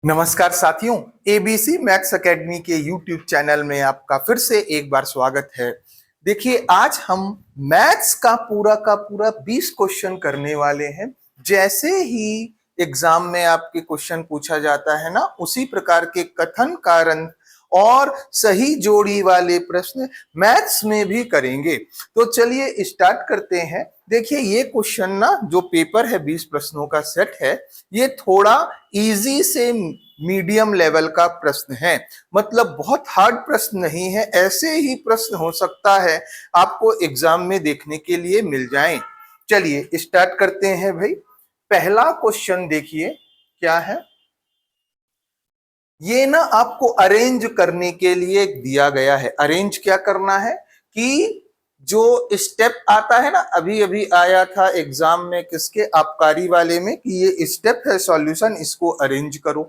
नमस्कार साथियों, ABC maths academy के यूट्यूब चैनल में आपका फिर से एक बार स्वागत है। देखिए, आज हम मैथ्स का पूरा 20 क्वेश्चन करने वाले हैं। जैसे ही एग्जाम में आपके क्वेश्चन पूछा जाता है ना, उसी प्रकार के कथन कारण और सही जोड़ी वाले प्रश्न मैथ्स में भी करेंगे। तो चलिए स्टार्ट करते हैं। देखिए, ये क्वेश्चन ना, जो पेपर है 20 प्रश्नों का सेट है, ये थोड़ा इजी से मीडियम लेवल का प्रश्न है। मतलब बहुत हार्ड प्रश्न नहीं है, ऐसे ही प्रश्न हो सकता है आपको एग्जाम में देखने के लिए मिल जाएं। चलिए स्टार्ट करते हैं भाई। पहला क्वेश्चन देखिए क्या है। ये ना आपको अरेंज करने के लिए दिया गया है। अरेंज क्या करना है कि जो स्टेप आता है ना, अभी अभी आया था एग्जाम में किसके, आबकारी वाले में, कि ये स्टेप है सॉल्यूशन, इसको अरेंज करो।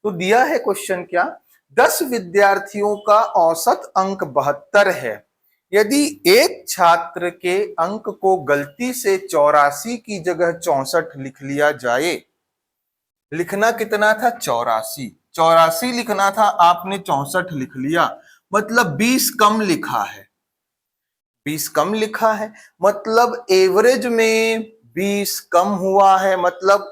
तो दिया है क्वेश्चन क्या, 10 विद्यार्थियों का औसत अंक 72 है। यदि एक छात्र के अंक को गलती से 84 की जगह 64 लिख लिया जाए। लिखना कितना था, 84। 84 लिखना था, आपने 64 लिख लिया, मतलब 20 कम लिखा है। 20 कम लिखा है मतलब एवरेज में 20 कम हुआ है, मतलब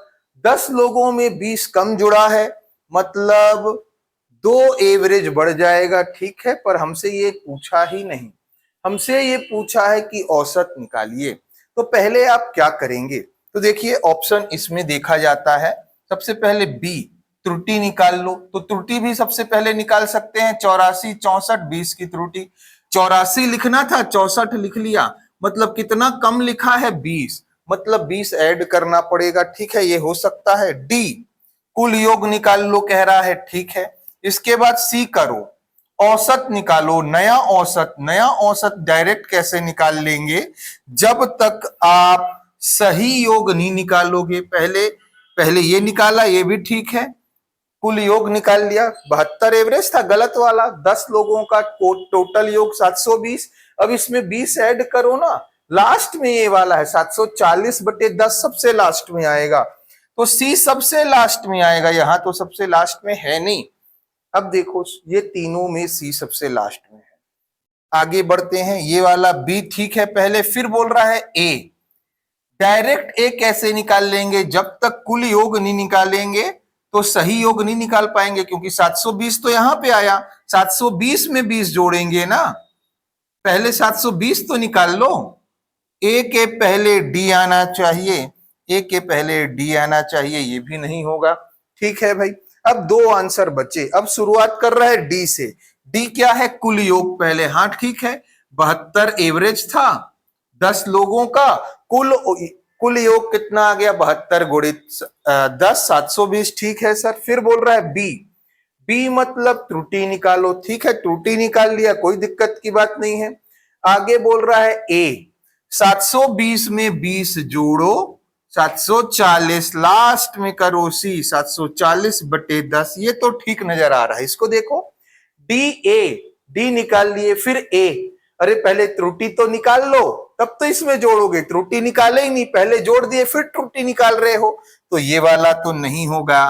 10 लोगों में 20 कम जुड़ा है, मतलब 2 एवरेज बढ़ जाएगा। ठीक है, पर हमसे ये पूछा ही नहीं। हमसे ये पूछा है कि औसत निकालिए। तो पहले आप क्या करेंगे, तो देखिए ऑप्शन इसमें देखा जाता है। सबसे पहले बी, त्रुटि निकाल लो। तो त्रुटि भी सबसे पहले निकाल सकते हैं। 84, 64, 20 की त्रुटि। 84 लिखना था, 64 लिख लिया, मतलब कितना कम लिखा है, 20, मतलब 20 ऐड करना पड़ेगा। ठीक है, ये हो सकता है। डी, कुल योग निकाल लो कह रहा है। ठीक है, इसके बाद सी करो, औसत निकालो। नया औसत, नया औसत डायरेक्ट कैसे निकाल लेंगे, जब तक आप सही योग नहीं निकालोगे। पहले पहले ये निकाला, ये भी ठीक है, कुल योग निकाल लिया। 72 एवरेज था, गलत वाला। 10 लोगों का टोटल योग 720। अब इसमें 20 ऐड करो ना, लास्ट में ये वाला है 740 बटे 10 सबसे लास्ट में आएगा। तो सी सबसे लास्ट में आएगा, यहां तो सबसे लास्ट में है नहीं। अब देखो, ये तीनों में सी सबसे लास्ट में है। आगे बढ़ते हैं, ये वाला बी ठीक है पहले, फिर बोल रहा है ए। डायरेक्ट ए कैसे निकाल लेंगे, जब तक कुल योग नहीं निकालेंगे तो सही योग नहीं निकाल पाएंगे, क्योंकि 720 तो यहां पे आया, 720 में 20 जोड़ेंगे ना। पहले 720 तो निकाल लो। ए के पहले डी आना चाहिए, ए के पहले डी आना चाहिए, ये भी नहीं होगा। ठीक है भाई, अब 2 आंसर बचे। अब शुरुआत कर रहा है डी से। डी क्या है, कुल योग पहले। हाँ ठीक है, 72 एवरेज था 10 लोगों का। कुल कुल योग कितना आ गया, 72 गुणित 10, 720। ठीक है सर। फिर बोल रहा है बी। बी मतलब त्रुटि निकालो। ठीक है, त्रुटि निकाल लिया, कोई दिक्कत की बात नहीं है। आगे बोल रहा है ए, 720 में 20 जोड़ो, 740 लास्ट में करो सी, 740 बटे 10। ये तो ठीक नजर आ रहा है, इसको देखो। डी ए, डी निकाल लिए, फिर ए। अरे पहले त्रुटि तो निकाल लो, तब तो इसमें जोड़ोगे। त्रुटि निकाले ही नहीं, पहले जोड़ दिए फिर त्रुटि निकाल रहे हो, तो ये वाला तो नहीं होगा।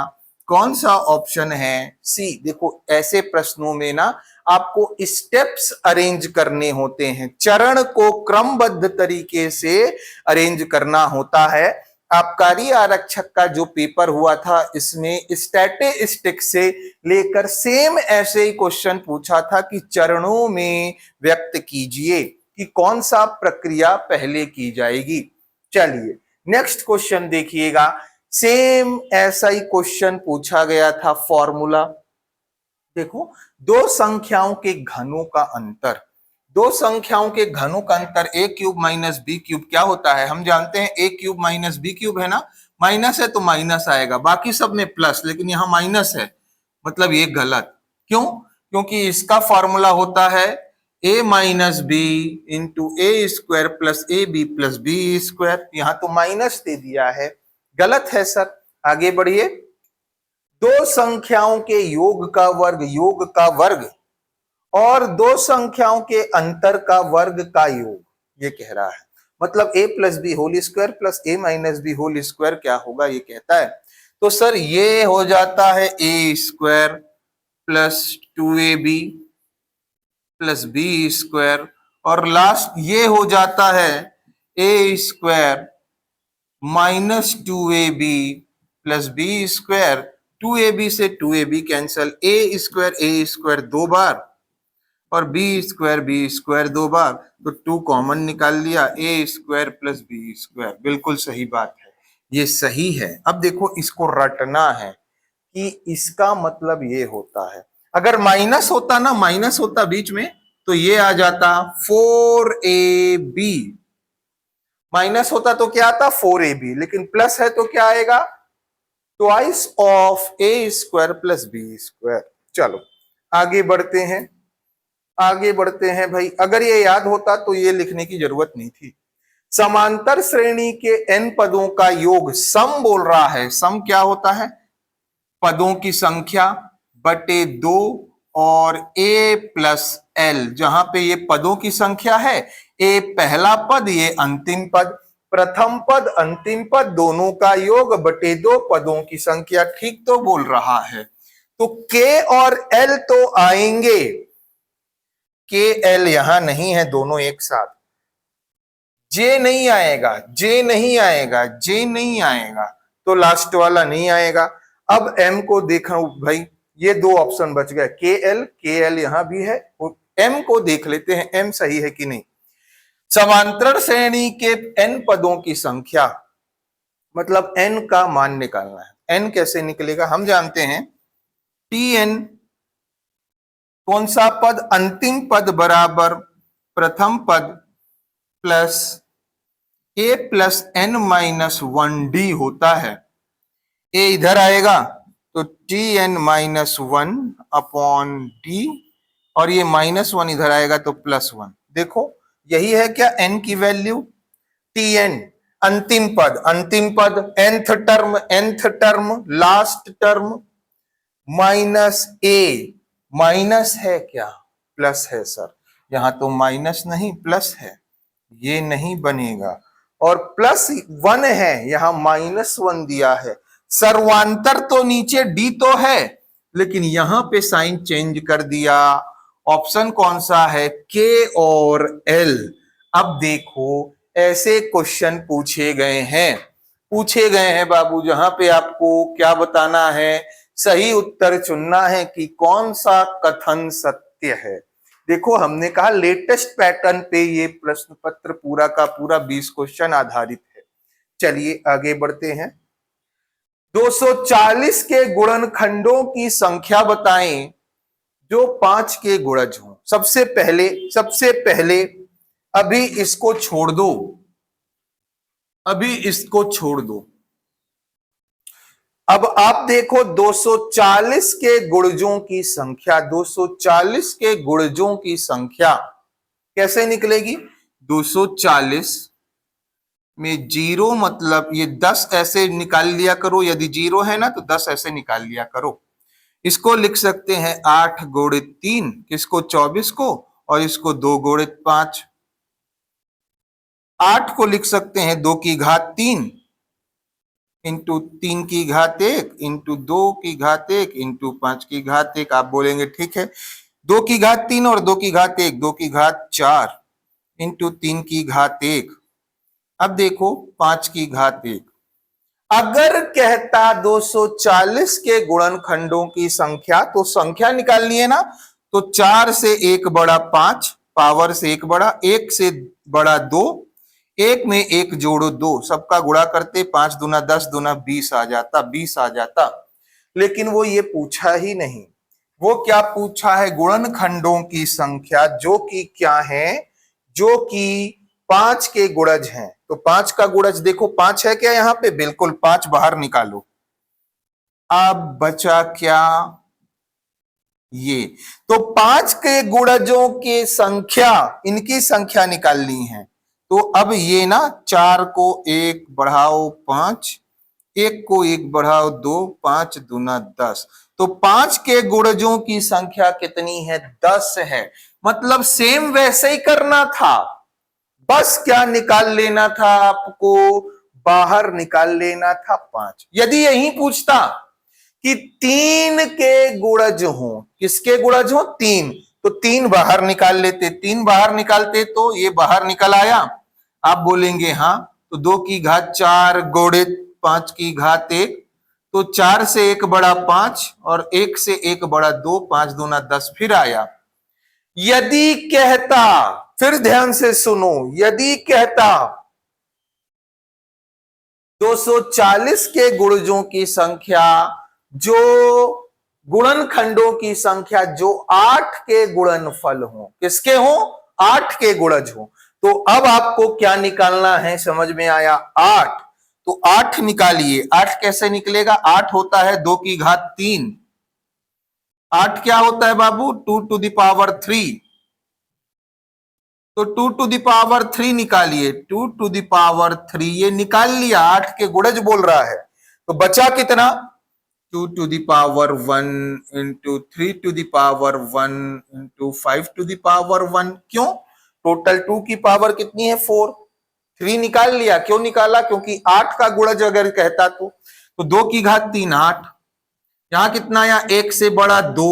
कौन सा ऑप्शन है, सी। देखो ऐसे प्रश्नों में ना आपको स्टेप्स अरेंज करने होते हैं, चरण को क्रमबद्ध तरीके से अरेंज करना होता है। आबकारी आरक्षक का जो पेपर हुआ था, इसमें स्टैटिस्टिक से लेकर सेम ऐसे ही क्वेश्चन पूछा था कि चरणों में व्यक्त कीजिए कि कौन सा प्रक्रिया पहले की जाएगी। चलिए नेक्स्ट क्वेश्चन देखिएगा। सेम ऐसा ही क्वेश्चन पूछा गया था, फॉर्मूला देखो। दो संख्याओं के घनों का अंतर, दो संख्याओं के घनों का अंतर a cube minus B cube क्या होता है, हम जानते हैं a cube minus B cube है ना। माइनस है तो माइनस आएगा, बाकी सब में प्लस, लेकिन यहां माइनस है, मतलब ये गलत। क्यों, क्योंकि इसका फॉर्मूला होता है a minus B into A square plus A B plus B square. यहां तो माइनस दे दिया है, गलत है सर। आगे बढ़िए। दो संख्याओं के योग का वर्ग, योग का वर्ग, और दो संख्याओं के अंतर का वर्ग का योग, ये कह रहा है। मतलब a plus B whole square plus a minus B whole square क्या होगा, ये कहता है। तो सर ये हो जाता है a square plus 2ab plus B square, और लास्ट ये हो जाता है a square -2ab plus B square. 2ab से 2ab कैंसल, ए स्क्वायर दो बार और बी स्क्वायर दो बार, तो 2 कॉमन निकाल लिया, ए स्क्वायर प्लस बी स्क्वायर। बिल्कुल सही बात है, ये सही है। अब देखो इसको रटना है कि इसका मतलब ये होता है, अगर माइनस होता ना, माइनस होता बीच में, तो ये आ जाता 4ab, माइनस होता तो क्या आता 4ab, लेकिन प्लस है तो क्या आएगा twice of A square plus B square. चलो आगे बढ़ते हैं, आगे बढ़ते हैं भाई। अगर ये याद होता तो ये लिखने की जरूरत नहीं थी। समांतर श्रेणी के n पदों का योग सम बोल रहा है। सम क्या होता है, पदों की संख्या बटे 2 और a प्लस l, जहां पे ये पदों की संख्या है, a पहला पद, ये अंतिम पद, प्रथम पद अंतिम पद दोनों का योग बटे 2 पदों की संख्या। ठीक तो बोल रहा है। तो k और l तो आएंगे, के एल यहां नहीं है, दोनों एक साथ। जे नहीं आएगा, जे नहीं आएगा, जे नहीं आएगा, तो लास्ट वाला नहीं आएगा। अब एम को देखा भाई, ये दो ऑप्शन बच गए, के एल यहां भी है, एम को देख लेते हैं, एम सही है कि नहीं। समांतर श्रेणी के एन पदों की संख्या, मतलब एन का मान निकालना है। एन कैसे निकलेगा, हम जानते हैं टी एन, कौन सा पद, अंतिम पद बराबर प्रथम पद plus A plus N minus 1d होता है। ए इधर आएगा तो T N minus 1 upon D, और ये -1 इधर आएगा तो +1। देखो यही है क्या एन की वैल्यू, टी एन अंतिम पद, अंतिम पद, nth term, last term, minus a, minus है क्या, प्लस है सर, यहां तो माइनस नहीं प्लस है, ये नहीं बनेगा, और +1 है, यहां -1 दिया है। सर्वांतर तो नीचे डी तो है, लेकिन यहां पे साइन चेंज कर दिया। ऑप्शन कौन सा है, के और एल। अब देखो ऐसे क्वेश्चन पूछे गए हैं बाबू, जहां पे आपको क्या बताना है, सही उत्तर चुनना है कि कौन सा कथन सत्य है। देखो हमने कहा लेटेस्ट पैटर्न पे ये प्रश्न पत्र पूरा का पूरा 20 क्वेश्चन आधारित है। चलिए आगे बढ़ते हैं। 240 के गुणनखंडों की संख्या बताएं जो 5 के गुणज हों। सबसे पहले अभी इसको छोड़ दो, अभी इसको छोड़ दो। अब आप देखो 240 के गुणजों की संख्या, 240 के गुणजों की संख्या कैसे निकलेगी। 240 में 0 मतलब ये 10 ऐसे निकाल लिया करो, यदि 0 है ना तो 10 ऐसे निकाल लिया करो। इसको लिख सकते हैं 8 गुणित 3, किसको 24 को, और इसको 2 गुणित 5। 8 को लिख सकते हैं 2 की घात 3 इंटू 3 की घात 1 इंटू 2 की घात 1 इंटू 5 की घात 1। आप बोलेंगे ठीक है, 2 की घात 3 और 2 की घात 1, 2 की घात 4 इंटू 3 की घात 1। अब देखो 5 की घात 1। अगर कहता 240 के गुणनखंडों की संख्या, तो संख्या निकालनी है ना, तो 4 से 1 बड़ा 5, पावर से 1 बड़ा, 1 से बड़ा 2, 1 में 1 जोड़ो 2, सबका गुणा करते 5 दूना 10 दूना 20 आ जाता, 20 आ जाता। लेकिन वो ये पूछा ही नहीं, वो क्या पूछा है, गुणनखंडों की संख्या जो कि क्या है, जो कि 5 के गुणज हैं। तो 5 का गुणज देखो 5 है क्या यहां पे, बिल्कुल 5 बाहर निकालो। अब बचा क्या, ये तो 5 के गुणजों की संख्या, इनकी संख्या निकालनी है। तो अब ये ना 4 को 1 बढ़ाओ 5, 1 को 1 बढ़ाओ 2, 5 दूना 10। तो 5 के गुणजों की संख्या कितनी है, 10 है। मतलब सेम वैसे ही करना था, बस क्या निकाल लेना था आपको, बाहर निकाल लेना था 5। यदि यही पूछता कि 3 के गुणज हो, किसके गुणज हो? 3, तो 3 बाहर निकाल लेते, 3 बाहर निकालते तो ये बाहर निकल आया। आप बोलेंगे हाँ, तो 2 की घात 4 गुणित 5 की घात 1, तो 4 से 1 बड़ा 5 और 1 से 1 बड़ा 2, 5 दूना 10 फिर आया। यदि कहता, फिर ध्यान से सुनो, यदि कहता 240 के गुणजों की संख्या जो गुणनखंडों की संख्या जो 8 के गुणनफल हो, किसके हो? 8 के गुणज हो। तो अब आपको क्या निकालना है? समझ में आया? 8। तो 8 निकालिए। 8 कैसे निकलेगा? 8 होता है 2 की घात 3। 8 क्या होता है बाबू? 2 टू द पावर 3। तो 2 टू द पावर 3 निकालिए। 2 टू द पावर 3 ये निकाल लिया, 8 के गुणज बोल रहा है। तो बचा कितना? 2 to the power 1 into 3 to the power 1 into 5 to the power 1। क्यों? टोटल 2 की पावर कितनी है? 4। 3 निकाल लिया। क्यों निकाला? क्योंकि 8 का गुणज अगर कहता तो 2 की घात 3 8। यहां कितना आया? 1 से बड़ा 2,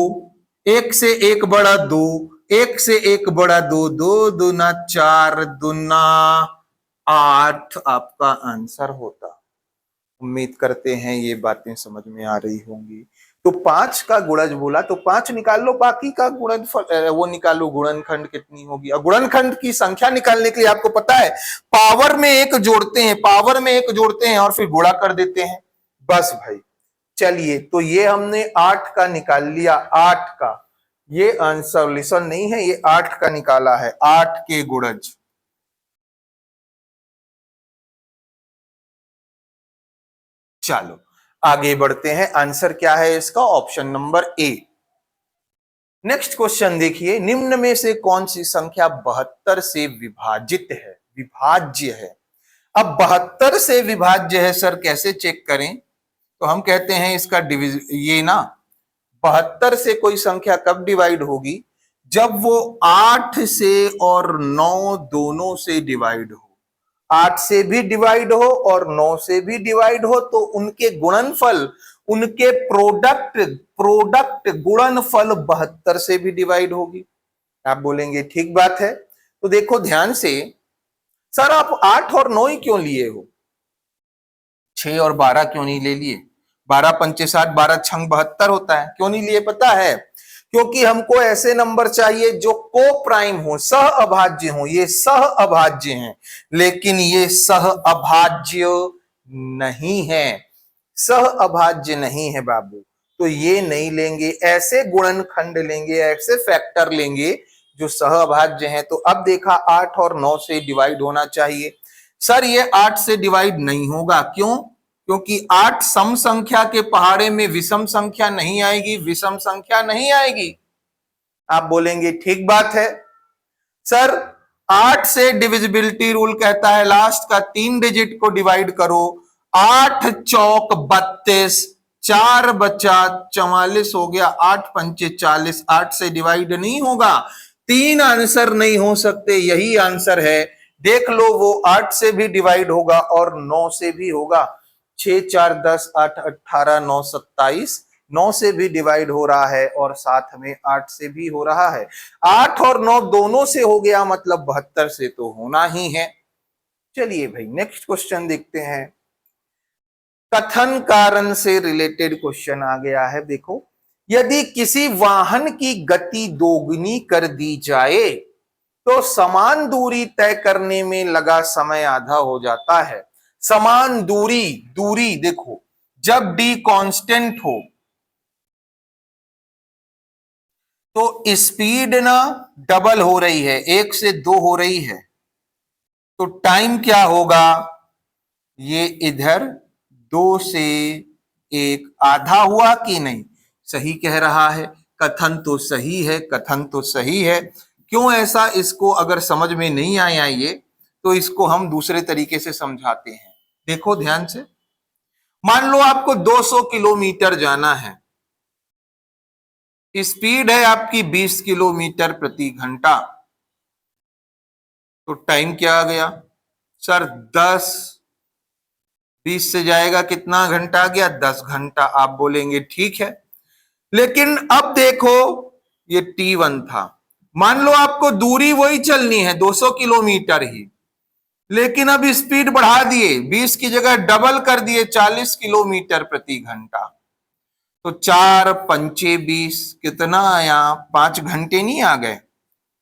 1 से 1 बड़ा 2, 1 से 1 बड़ा 2, 2 दूना 4 दूना 8 आपका आंसर होता। उम्मीद करते हैं ये बातें समझ में आ रही होंगी। तो 5 का गुणज बोला तो 5 निकाल लो, बाकी का गुणनफल वो निकालो, गुणनखंड कितनी होगी। और गुणनखंड की संख्या निकालने के लिए आपको पता है पावर में 1 जोड़ते हैं, पावर में 1 जोड़ते हैं और फिर गुणा कर देते हैं। बस भाई, चलिए, तो ये हमने 8 का निकाल लिया। 8 का ये आंसर सॉल्यूशन नहीं है, ये 8 का निकाला है, 8 के गुणज। चलो आगे बढ़ते हैं। आंसर क्या है इसका? Option number A. Next question देखिए, निम्न में से कौन सी संख्या 72 से विभाजित है, विभाज्य है? अब 72 से विभाज्य है सर, कैसे चेक करें? तो हम कहते हैं इसका ये ना 72 से कोई संख्या कब डिवाइड होगी? जब वो 8 से और 9 दोनों से डिवाइड हो। 8 से भी डिवाइड हो और 9 से भी डिवाइड हो, तो उनके गुणनफल, उनके प्रोडक्ट प्रोडक्ट गुणनफल 72 से भी डिवाइड होगी। आप बोलेंगे ठीक बात है। तो देखो ध्यान से, सर आप 8 और 9 ही क्यों लिए हो? 6 और 12 क्यों नहीं ले लिए? 12 पंचे 60, 12 छंग 72 होता है। क्यों नहीं लिए पता है? क्योंकि हमको ऐसे नंबर चाहिए जो को प्राइम हो, सह अभाज्य हो। ये सह अभाज्य हैं, लेकिन ये सह अभाज्य नहीं है, सह अभाज्य नहीं है बाबू। तो ये नहीं लेंगे, ऐसे गुणनखंड लेंगे, ऐसे फैक्टर लेंगे जो सह अभाज्य हैं। तो अब देखा 8 और 9 से डिवाइड होना चाहिए। सर ये 8 से डिवाइड नहीं होगा। क्यों? क्योंकि 8 सम संख्या के पहाड़े में विषम संख्या नहीं आएगी, विषम संख्या नहीं आएगी। आप बोलेंगे ठीक बात है। सर 8 से डिविजिबिलिटी रूल कहता है लास्ट का 3 डिजिट को डिवाइड करो। 8 चौक 32, 4 बचा 44 हो गया, 8 पंचे 40। 8 से डिवाइड नहीं होगा। 3 आंसर नहीं हो सकते, यही आंसर है। देख लो, वो 8 से भी डिवाइड होगा और 9 से भी होगा। 6 4 10 8 18 9 27, 9 से भी डिवाइड हो रहा है और साथ में 8 से भी हो रहा है। 8 और 9 दोनों से हो गया, मतलब 72 से तो होना ही है। चलिए भाई नेक्स्ट क्वेश्चन देखते हैं। कथन कारण से रिलेटेड क्वेश्चन आ गया है। देखो, यदि किसी वाहन की गति दोगुनी कर दी जाए तो समान दूरी तय करने में लगा समय आधा हो जाता है। समान दूरी, दूरी देखो, जब d कांस्टेंट हो तो स्पीड ना डबल हो रही है, 1 से 2 हो रही है। तो टाइम क्या होगा? ये इधर 2 से 1 आधा हुआ कि नहीं? सही कह रहा है, कथन तो सही है, कथन तो सही है। क्यों ऐसा? इसको अगर समझ में नहीं आया ये, तो इसको हम दूसरे तरीके से समझाते हैं। देखो ध्यान से, मान लो आपको 200 किलोमीटर जाना है, स्पीड है आपकी 20 किलोमीटर प्रति घंटा। तो टाइम क्या आ गया सर? 10 20 से जाएगा कितना घंटा आ गया, 10 घंटा। आप बोलेंगे ठीक है, लेकिन अब देखो ये T1 था, मान लो आपको दूरी वही चलनी है 200 किलोमीटर ही, लेकिन अब स्पीड बढ़ा दिए, 20 की जगह डबल कर दिए 40 किलोमीटर प्रति घंटा। तो 4 पंचे 20, कितना आया, 5 घंटे नहीं आ गए?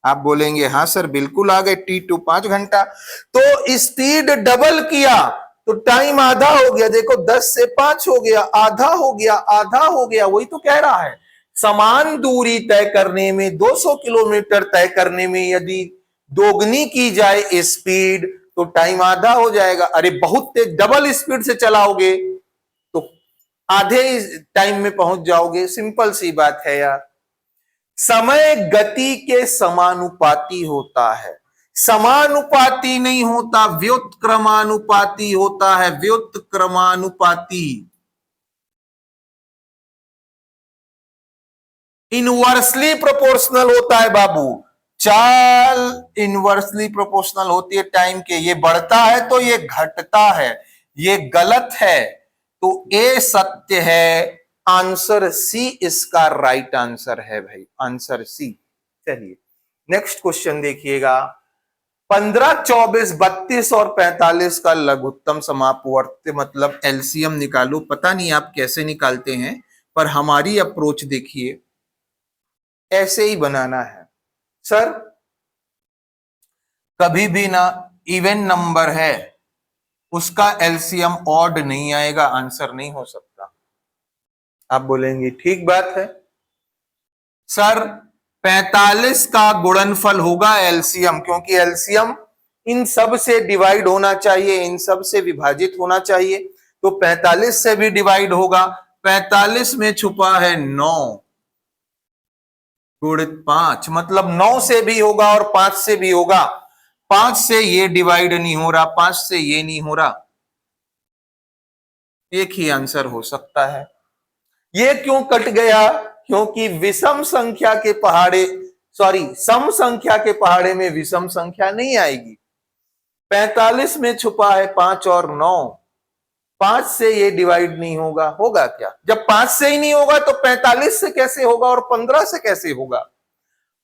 आप बोलेंगे हाँ सर बिल्कुल आ गए, T2 5 घंटा। तो स्पीड डबल किया तो टाइम आधा हो गया, देखो 10 से 5 हो गया, आधा हो गया, आधा हो गया। वही तो कह रहा है, समान दूरी तय करने में, 200 किलोमीटर तय करने में यदि दोगुनी की जाए स्पीड तो टाइम आधा हो जाएगा। अरे बहुत तेज डबल स्पीड से चलाओगे तो आधे टाइम में पहुंच जाओगे। सिंपल सी बात है यार। समय गति के समानुपाती होता है, समानुपाती नहीं होता, व्युत्क्रमानुपाती होता है, व्युत्क्रमानुपाती। इनवर्सली प्रोपोर्शनल होता है बाबू, चाल इनवर्सली प्रोपोर्शनल होती है टाइम के। ये बढ़ता है तो ये घटता है, ये गलत है। तो ए सत्य है, आंसर सी इसका राइट आंसर है भाई, आंसर सी। चलिए नेक्स्ट क्वेश्चन देखिएगा। 15, 24, 32 और 45 का लघुत्तम समापवर्त्य मतलब एलसीएम निकालो। पता नहीं आप कैसे निकालते हैं, पर हमारी अप्रोच देखिए, ऐसे ही बनाना है सर। कभी भी ना इवन नंबर है उसका एलसीएम ऑड नहीं आएगा, आंसर नहीं हो सकता। आप बोलेंगे ठीक बात है सर, 45 का गुणनफल होगा एलसीएम, क्योंकि एलसीएम इन सब से डिवाइड होना चाहिए, इन सब से विभाजित होना चाहिए। तो 45 से भी डिवाइड होगा, 45 में छुपा है 9 गुणित 5, मतलब 9 से भी होगा और 5 से भी होगा। 5 से ये डिवाइड नहीं हो रहा, 5 से ये नहीं हो रहा, एक ही आंसर हो सकता है। ये क्यों कट गया? क्योंकि विषम संख्या के पहाड़े, सॉरी सम संख्या के पहाड़े में विषम संख्या नहीं आएगी। 45 में छुपा है 5 और 9, 5 से ये डिवाइड नहीं होगा, होगा क्या? जब 5 से ही नहीं होगा तो 45 से कैसे होगा और 15 से कैसे होगा?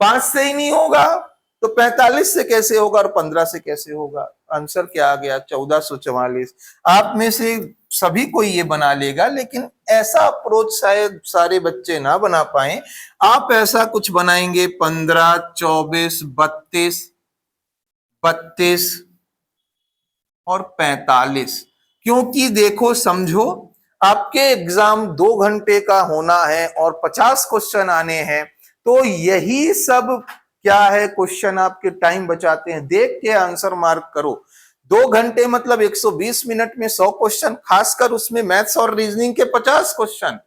5 से ही नहीं होगा तो 45 से कैसे होगा और 15 से कैसे होगा? आंसर क्या आ गया? 1444। आप में से सभी कोई ये बना लेगा, लेकिन ऐसा अप्रोच शायद सारे बच्चे ना बना पाए। आप ऐसा कुछ बनाएंगे 15, 24, 32, 32 और 45, क्योंकि देखो समझो, आपके एग्जाम 2 घंटे का होना है और 50 क्वेश्चन आने हैं, तो यही सब क्या है, क्वेश्चन आपके टाइम बचाते हैं। देख के आंसर मार्क करो। 2 घंटे मतलब 120 मिनट में 100 क्वेश्चन, खासकर उसमें मैथ्स और रीजनिंग के 50 क्वेश्चन।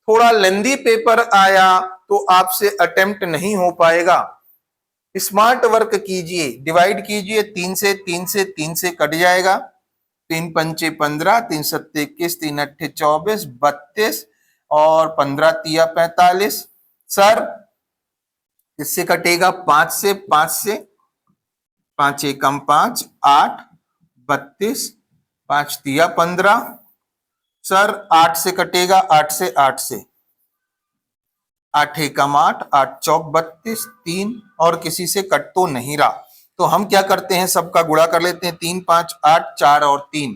थोड़ा लेंदी पेपर आया तो आपसे अटेम्प्ट नहीं हो पाएगा। स्मार्ट वर्क कीजिए, डिवाइड कीजिए 3 से, 3 से, 3 से कट जाएगा, 3 पंचे 15, 3 सत्ते 21, 3 अट्ठे 24, 32 और 15 तिया 45। सर इससे कटेगा 5 से, 5 से, 5 एकम 5, 8, 32, 5 तिया 15। सर 8 से कटेगा, 8 से, 8 से, 8 एकम 8, 8 चौक 32, 3 और किसी से कट तो नहीं रहा, तो हम क्या करते हैं, सबका गुणा कर लेते हैं। 3, 5, 8, 4 और 3,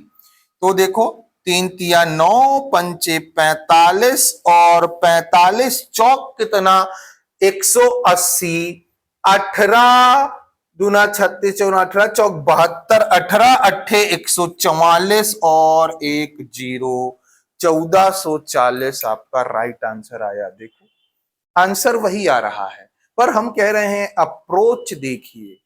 तो देखो 3 तिया 9, पंचे 45 और 45 चौक कितना, 180, 18 दूना 36, 4 18 चौक 72, 18 अट्ठे 144 और 1 0, 1440 आपका राइट आंसर आया। देखो आंसर वही आ रहा है, पर हम कह रहे हैं अप्रोच देखिए।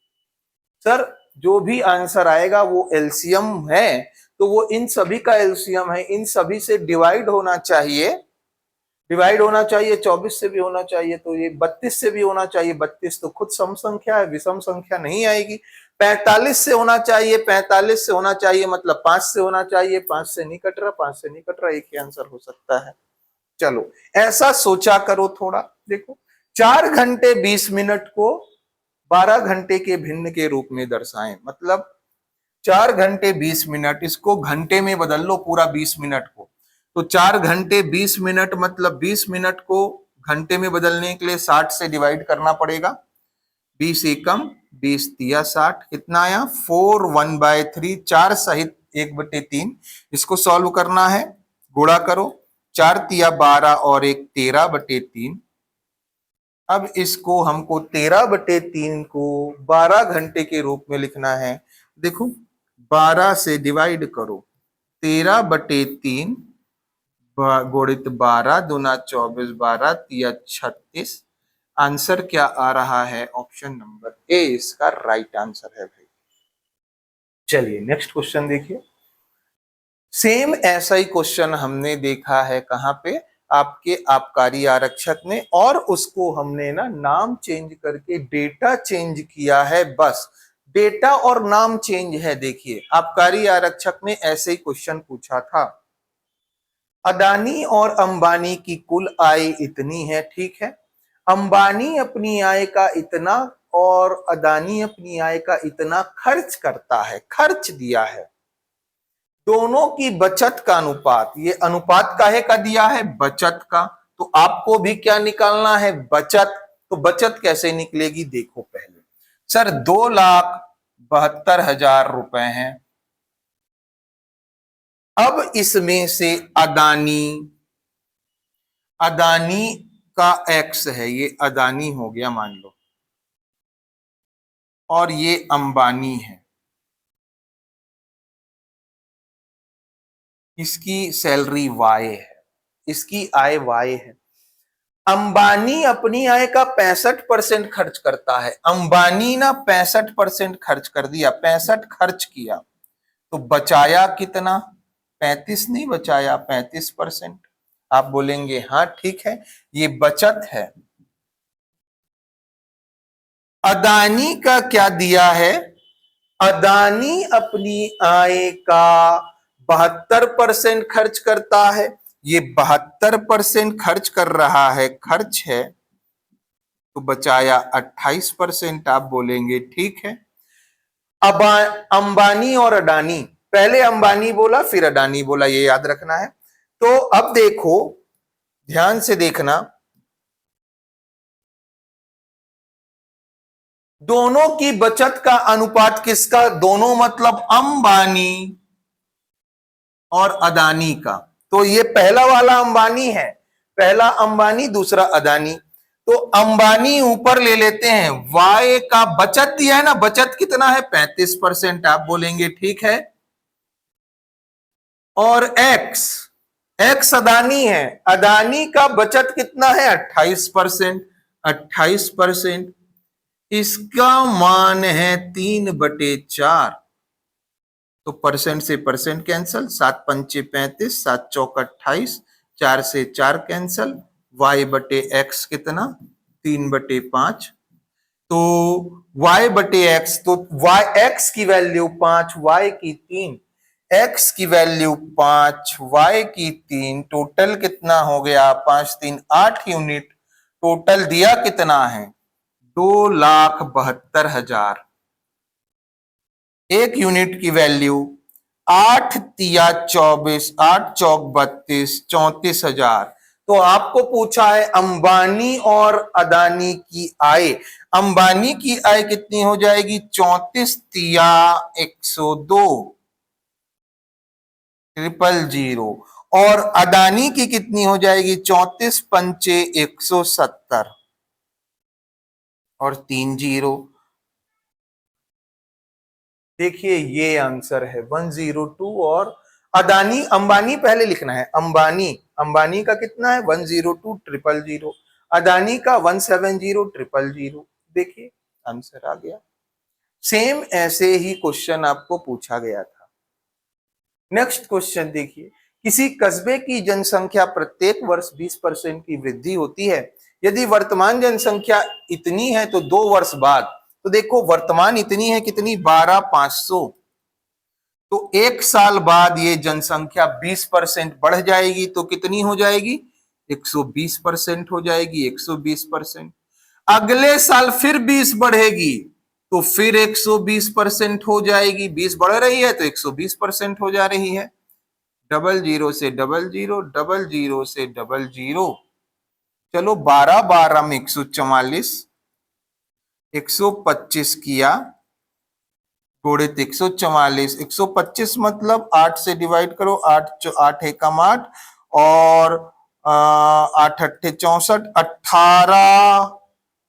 सर जो भी आंसर आएगा वो एलसीएम है, तो वो इन सभी का एलसीएम है, इन सभी से डिवाइड होना चाहिए, डिवाइड होना चाहिए। 24 से भी होना चाहिए, तो ये 32 से भी होना चाहिए। 32 तो खुद सम संख्या है, विषम संख्या नहीं आएगी। 45 से होना चाहिए, 45 से होना चाहिए मतलब 5 से होना चाहिए, 5 से नहीं कट रहा, 5 से नहीं कट रहा, एक ही आंसर हो सकता है। चलो ऐसा सोचा करो थोड़ा। देखो 4 घंटे 20 मिनट को 12 घंटे के भिन्न के रूप में दर्शाएं, मतलब 4 घंटे 20 मिनट, इसको घंटे में बदल लो पूरा 20 मिनट को। तो 4 घंटे 20 मिनट मतलब 20 मिनट को घंटे में बदलने के लिए 60 से डिवाइड करना पड़ेगा। 20 एकम 20 तिया 60, कितना आया 4 1/3, 4 सहित 1/3। इसको सॉल्व करना है, गुणा करो, 4 तिया 12 और 1 13/3। अब इसको हमको 13/3 को 12 घंटे के रूप में लिखना है। देखो 12 से डिवाइड करो, 13/3 गुणित 12 दूना 24, 12 तिया 36। आंसर क्या आ रहा है? ऑप्शन नंबर ए इसका राइट आंसर है भाई। चलिए नेक्स्ट क्वेश्चन देखिए। सेम ऐसा ही क्वेश्चन हमने देखा है कहां पे? आपके आबकारी आरक्षक ने, और उसको हमने ना नाम चेंज करके डेटा चेंज किया है, बस डेटा और नाम चेंज है। देखिए आबकारी आरक्षक ने ऐसे ही क्वेश्चन पूछा था, अदानी और अंबानी की कुल आय इतनी है, ठीक है, अंबानी अपनी आय का इतना और अदानी अपनी आय का इतना खर्च करता है, खर्च दिया है, दोनों की बचत का अनुपात, ये अनुपात काहे का दिया है? बचत का। तो आपको भी क्या निकालना है? बचत। तो बचत कैसे निकलेगी देखो पहले। सर 2,72,000 रुपए हैं। अब इसमें से अदानी, अदानी का एक्स है, ये अदानी हो गया मान लो, और ये अंबानी है, इसकी सैलरी वाई है, इसकी आय वाई है। अंबानी अपनी आय का 65% खर्च करता है। अंबानी ना 65% खर्च कर दिया, 65 खर्च किया, तो बचाया कितना? 35 नहीं बचाया, 35%। आप बोलेंगे हाँ ठीक है, ये बचत है। अदानी का क्या दिया है? अदानी अपनी आय का 72% खर्च करता है, ये 72% खर्च कर रहा है, खर्च है, तो बचाया 28%। आप बोलेंगे ठीक है। अब अंबानी और अडानी, पहले अंबानी बोला फिर अडानी बोला, ये याद रखना है। तो अब देखो ध्यान से देखना, दोनों की बचत का अनुपात किसका? दोनों मतलब अंबानी और अदानी का। तो ये पहला वाला अंबानी है, पहला अंबानी दूसरा अदानी। तो अंबानी ऊपर ले लेते हैं, वाई का बचत दिया है ना, बचत कितना है? 35%। आप बोलेंगे ठीक है। और एक्स, एक्स अदानी है, अदानी का बचत कितना है? 28%। 28%, इसका मान है 3/4। तो परसेंट से परसेंट कैंसल, 7 पंचे 35, 7 चौक 28, 4 से 4 कैंसल, y/x कितना? 3/5। तो y/x, तो y x की वैल्यू 5, y की 3, x की वैल्यू 5, y की 3, टोटल कितना हो गया? 5 3 8 यूनिट। टोटल दिया कितना है? 2,72,000। एक यूनिट की वैल्यू 8 तिया 24, 8 चौक 32, 34,000। तो आपको पूछा है अंबानी और अदानी की आय। अंबानी की आय कितनी हो जाएगी? 34 तिया 102, 000, और अदानी की कितनी हो जाएगी? 34 पंचे 170 और 3 0। देखिए ये आंसर है 102। और अदानी, अंबानी पहले लिखना है, अंबानी, अंबानी का कितना है? 102,000,000, अदानी का 170,000,000। देखिए आंसर आ गया। सेम ऐसे ही क्वेश्चन आपको पूछा गया था। नेक्स्ट क्वेश्चन देखिए, किसी कस्बे की जनसंख्या प्रत्येक वर्ष 20% की वृद्धि होती है। यदि वर्तमान जनसंख्या इतनी है तो 2 वर्ष बाद, तो देखो वर्तमान इतनी है कितनी? 12,500। तो 1 साल बाद ये जनसंख्या 20% बढ़ जाएगी, तो कितनी हो जाएगी? 120% हो जाएगी, 120%। अगले साल फिर 20 बढ़ेगी, तो फिर 120% हो जाएगी, 20 बढ़ रही है तो 120% हो जा रही है। डबल जीरो से डबल जीरो, डबल जीरो से डबल जीरो, चलो 12 12 में 144, 125 किया, गुणित 144, 125 मतलब 8 से डिवाइड करो, 8 एकम 8 और 8 अट्ठे 64,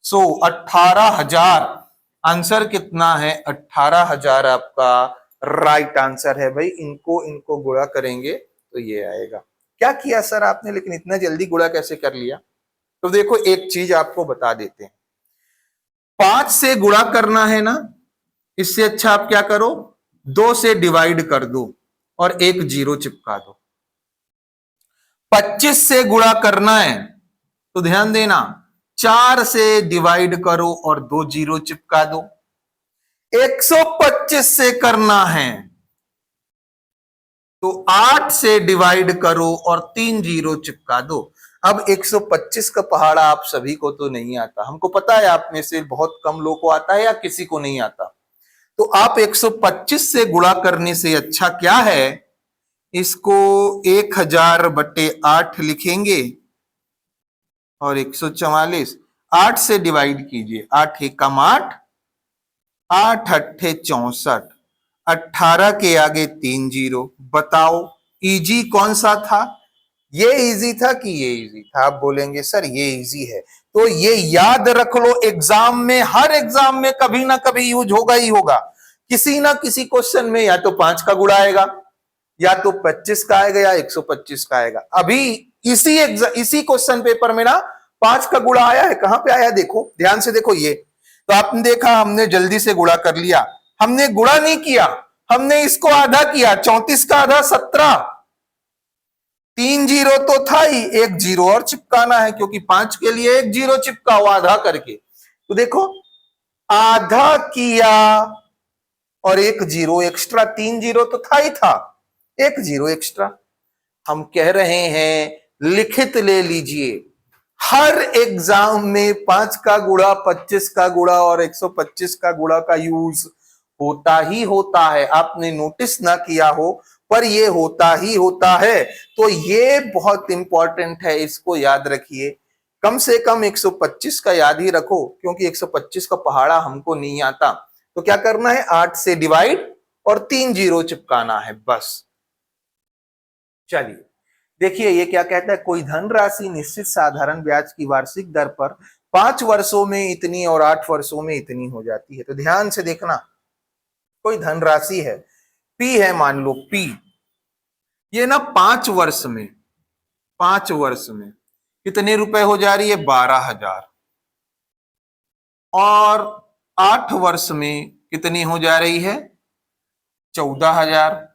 18,000 आंसर कितना है? 18,000 आपका राइट आंसर है भाई। इनको इनको गुणा करेंगे तो ये आएगा। क्या किया सर आपने, लेकिन इतना जल्दी गुणा कैसे कर लिया? तो देखो एक चीज आपको बता देते हैं, 5 से गुणा करना है ना, इससे अच्छा आप क्या करो, 2 से डिवाइड कर दो और एक जीरो चिपका दो। 25 से गुणा करना है तो ध्यान देना, 4 से डिवाइड करो और 2 जीरो चिपका दो। 125 से करना है तो 8 से डिवाइड करो और 3 जीरो चिपका दो। अब 125 का पहाड़ा आप सभी को तो नहीं आता, हमको पता है आप में से बहुत कम लोग को आता है या किसी को नहीं आता। तो आप 125 से गुणा करने से अच्छा क्या है, इसको 1000/8 लिखेंगे और 144, 8 से डिवाइड कीजिए, 8 एकम 8, 8 अट्ठे 64, 18 के आगे 3 जीरो। बताओ इजी कौन सा था? ये इजी था कि ये इजी था? आप बोलेंगे सर ये इजी है। तो ये याद रख लो, एग्जाम में, हर एग्जाम में कभी ना कभी यूज होगा ही होगा। किसी ना किसी क्वेश्चन में या तो 5 का गुणा आएगा, या तो 25 का आएगा, या 125 का आएगा। अभी इसी क्वेश्चन पेपर में ना 5 का गुणा आया है। कहां पे आया देखो, ध्यान से देखो। ये तो आपने देखा, हमने जल्दी से गुणा कर लिया, हमने गुणा नहीं किया, हमने इसको आधा किया। 34 का आधा 17, 3 जीरो तो था ही, एक जीरो और चिपकाना है, क्योंकि 5 के लिए एक जीरो चिपकाओ आधा करके। तो देखो आधा किया और एक जीरो एक्स्ट्रा, 3 जीरो तो था ही था, एक जीरो एक्स्ट्रा। हम कह रहे हैं लिखित ले लीजिए, हर एग्जाम में 5 का गुणा, 25 का गुणा और 125 का गुणा का यूज होता ही होता है। आपने नोटिस ना किया हो पर ये होता ही होता है। तो ये बहुत इंपॉर्टेंट है, इसको याद रखिए। कम से कम 125 का याद ही रखो, क्योंकि 125 का पहाड़ा हमको नहीं आता। तो क्या करना है, 8 से डिवाइड और 3 जीरो चिपकाना है बस। चलिए देखिए ये क्या कहता है, कोई धनराशि निश्चित साधारण ब्याज की वार्षिक दर पर 5 वर्षों में इतनी और 8 वर्षों में इतनी हो जाती है। तो ध्यान से देखना, कोई धनराशि है, पी है, मान लो पी, ये ना 5 वर्ष में, 5 वर्ष में कितने रुपए हो जा रही है, 12,000, और 8 वर्ष में कितनी हो जा रही है, 14,000।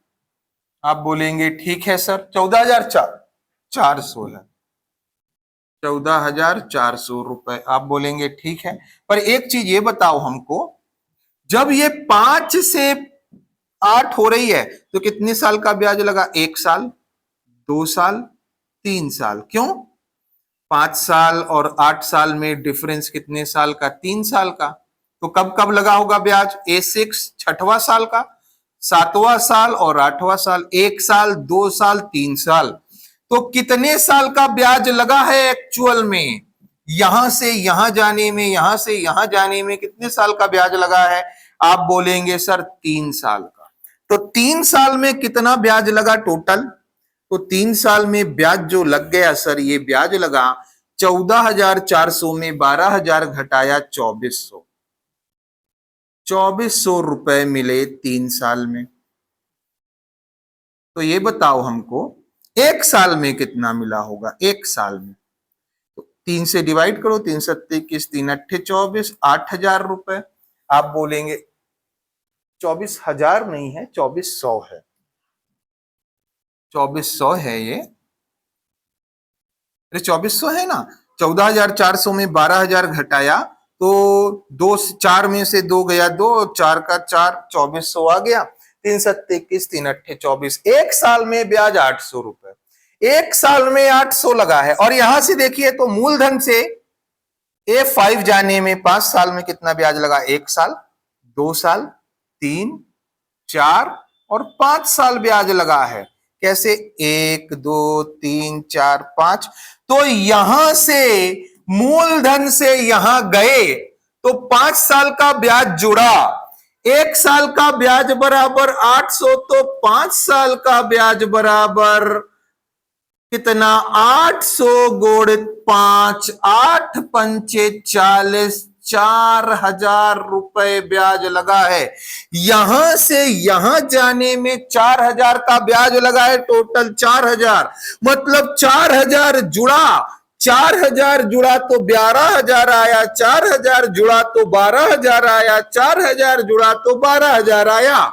आप बोलेंगे ठीक है सर, 14,400 है, 14,400 रुपए। आप बोलेंगे ठीक है, पर एक चीज ये बताओ हमको, जब ये 5 से 8 हो रही है तो कितने साल का ब्याज लगा, 1 साल, 2 साल, 3 साल। क्यों? 5 साल और 8 साल में डिफरेंस कितने साल का, 3 साल का। तो कब कब लगा होगा ब्याज, A6 छठवां साल का, 7वां साल और 8वां साल, 1 साल, 2 साल, 3 साल। तो कितने साल का ब्याज लगा है एक्चुअल में, यहां से यहां जाने में, यहां से यहां जाने में कितने साल का ब्याज लगा है? आप बोलेंगे सर 3 साल का। तो 3 साल में कितना ब्याज लगा टोटल? तो 3 साल में ब्याज जो लग गया सर, ये ब्याज लगा 14,400 में 12,000 घटाया 2,400, 2,400 रुपए मिले 3 साल में। तो ये बताओ हमको 1 साल में कितना मिला होगा, 1 साल में। तो 3 से डिवाइड करो, 3 सत्ते 21, 3 अट्ठे 24, 8,000 रुपए। आप बोलेंगे 24,000 नहीं है, 2,400 है, 2,400 है ये। अरे 2,400 है ना, 14,400 में 12,000 घटाया तो 2 4 में से 2 गया 2, 4 का 4, 2,400 आ गया। 3 सत्ते 21, 3 अट्ठे 24। 1 साल में ब्याज 800 रुपए, 1 साल में 800 लगा है। और यहां से देखिए तो मूलधन से A5 जाने में 5 साल में कितना ब्याज लगा, 1 साल, 2 साल, 3, 4 और 5 साल ब्याज लगा है। कैसे? 1, 2, 3, 4, 5। तो यहां से मूलधन से यहां गए तो 5 साल का ब्याज जुड़ा। 1 साल का ब्याज बराबर 800, तो 5 साल का ब्याज बराबर कितना? 800 गुणित 5, 8 पंचे 40, 4,000 रुपए ब्याज लगा है। यहां से यहां जाने में 4,000 का ब्याज लगा है, टोटल 4,000। मतलब 4,000 जुड़ा, 4,000 जुड़ा तो 12,000 आया, 4,000 जुड़ा तो 12,000 आया, 4,000 जुड़ा तो 12,000 आया।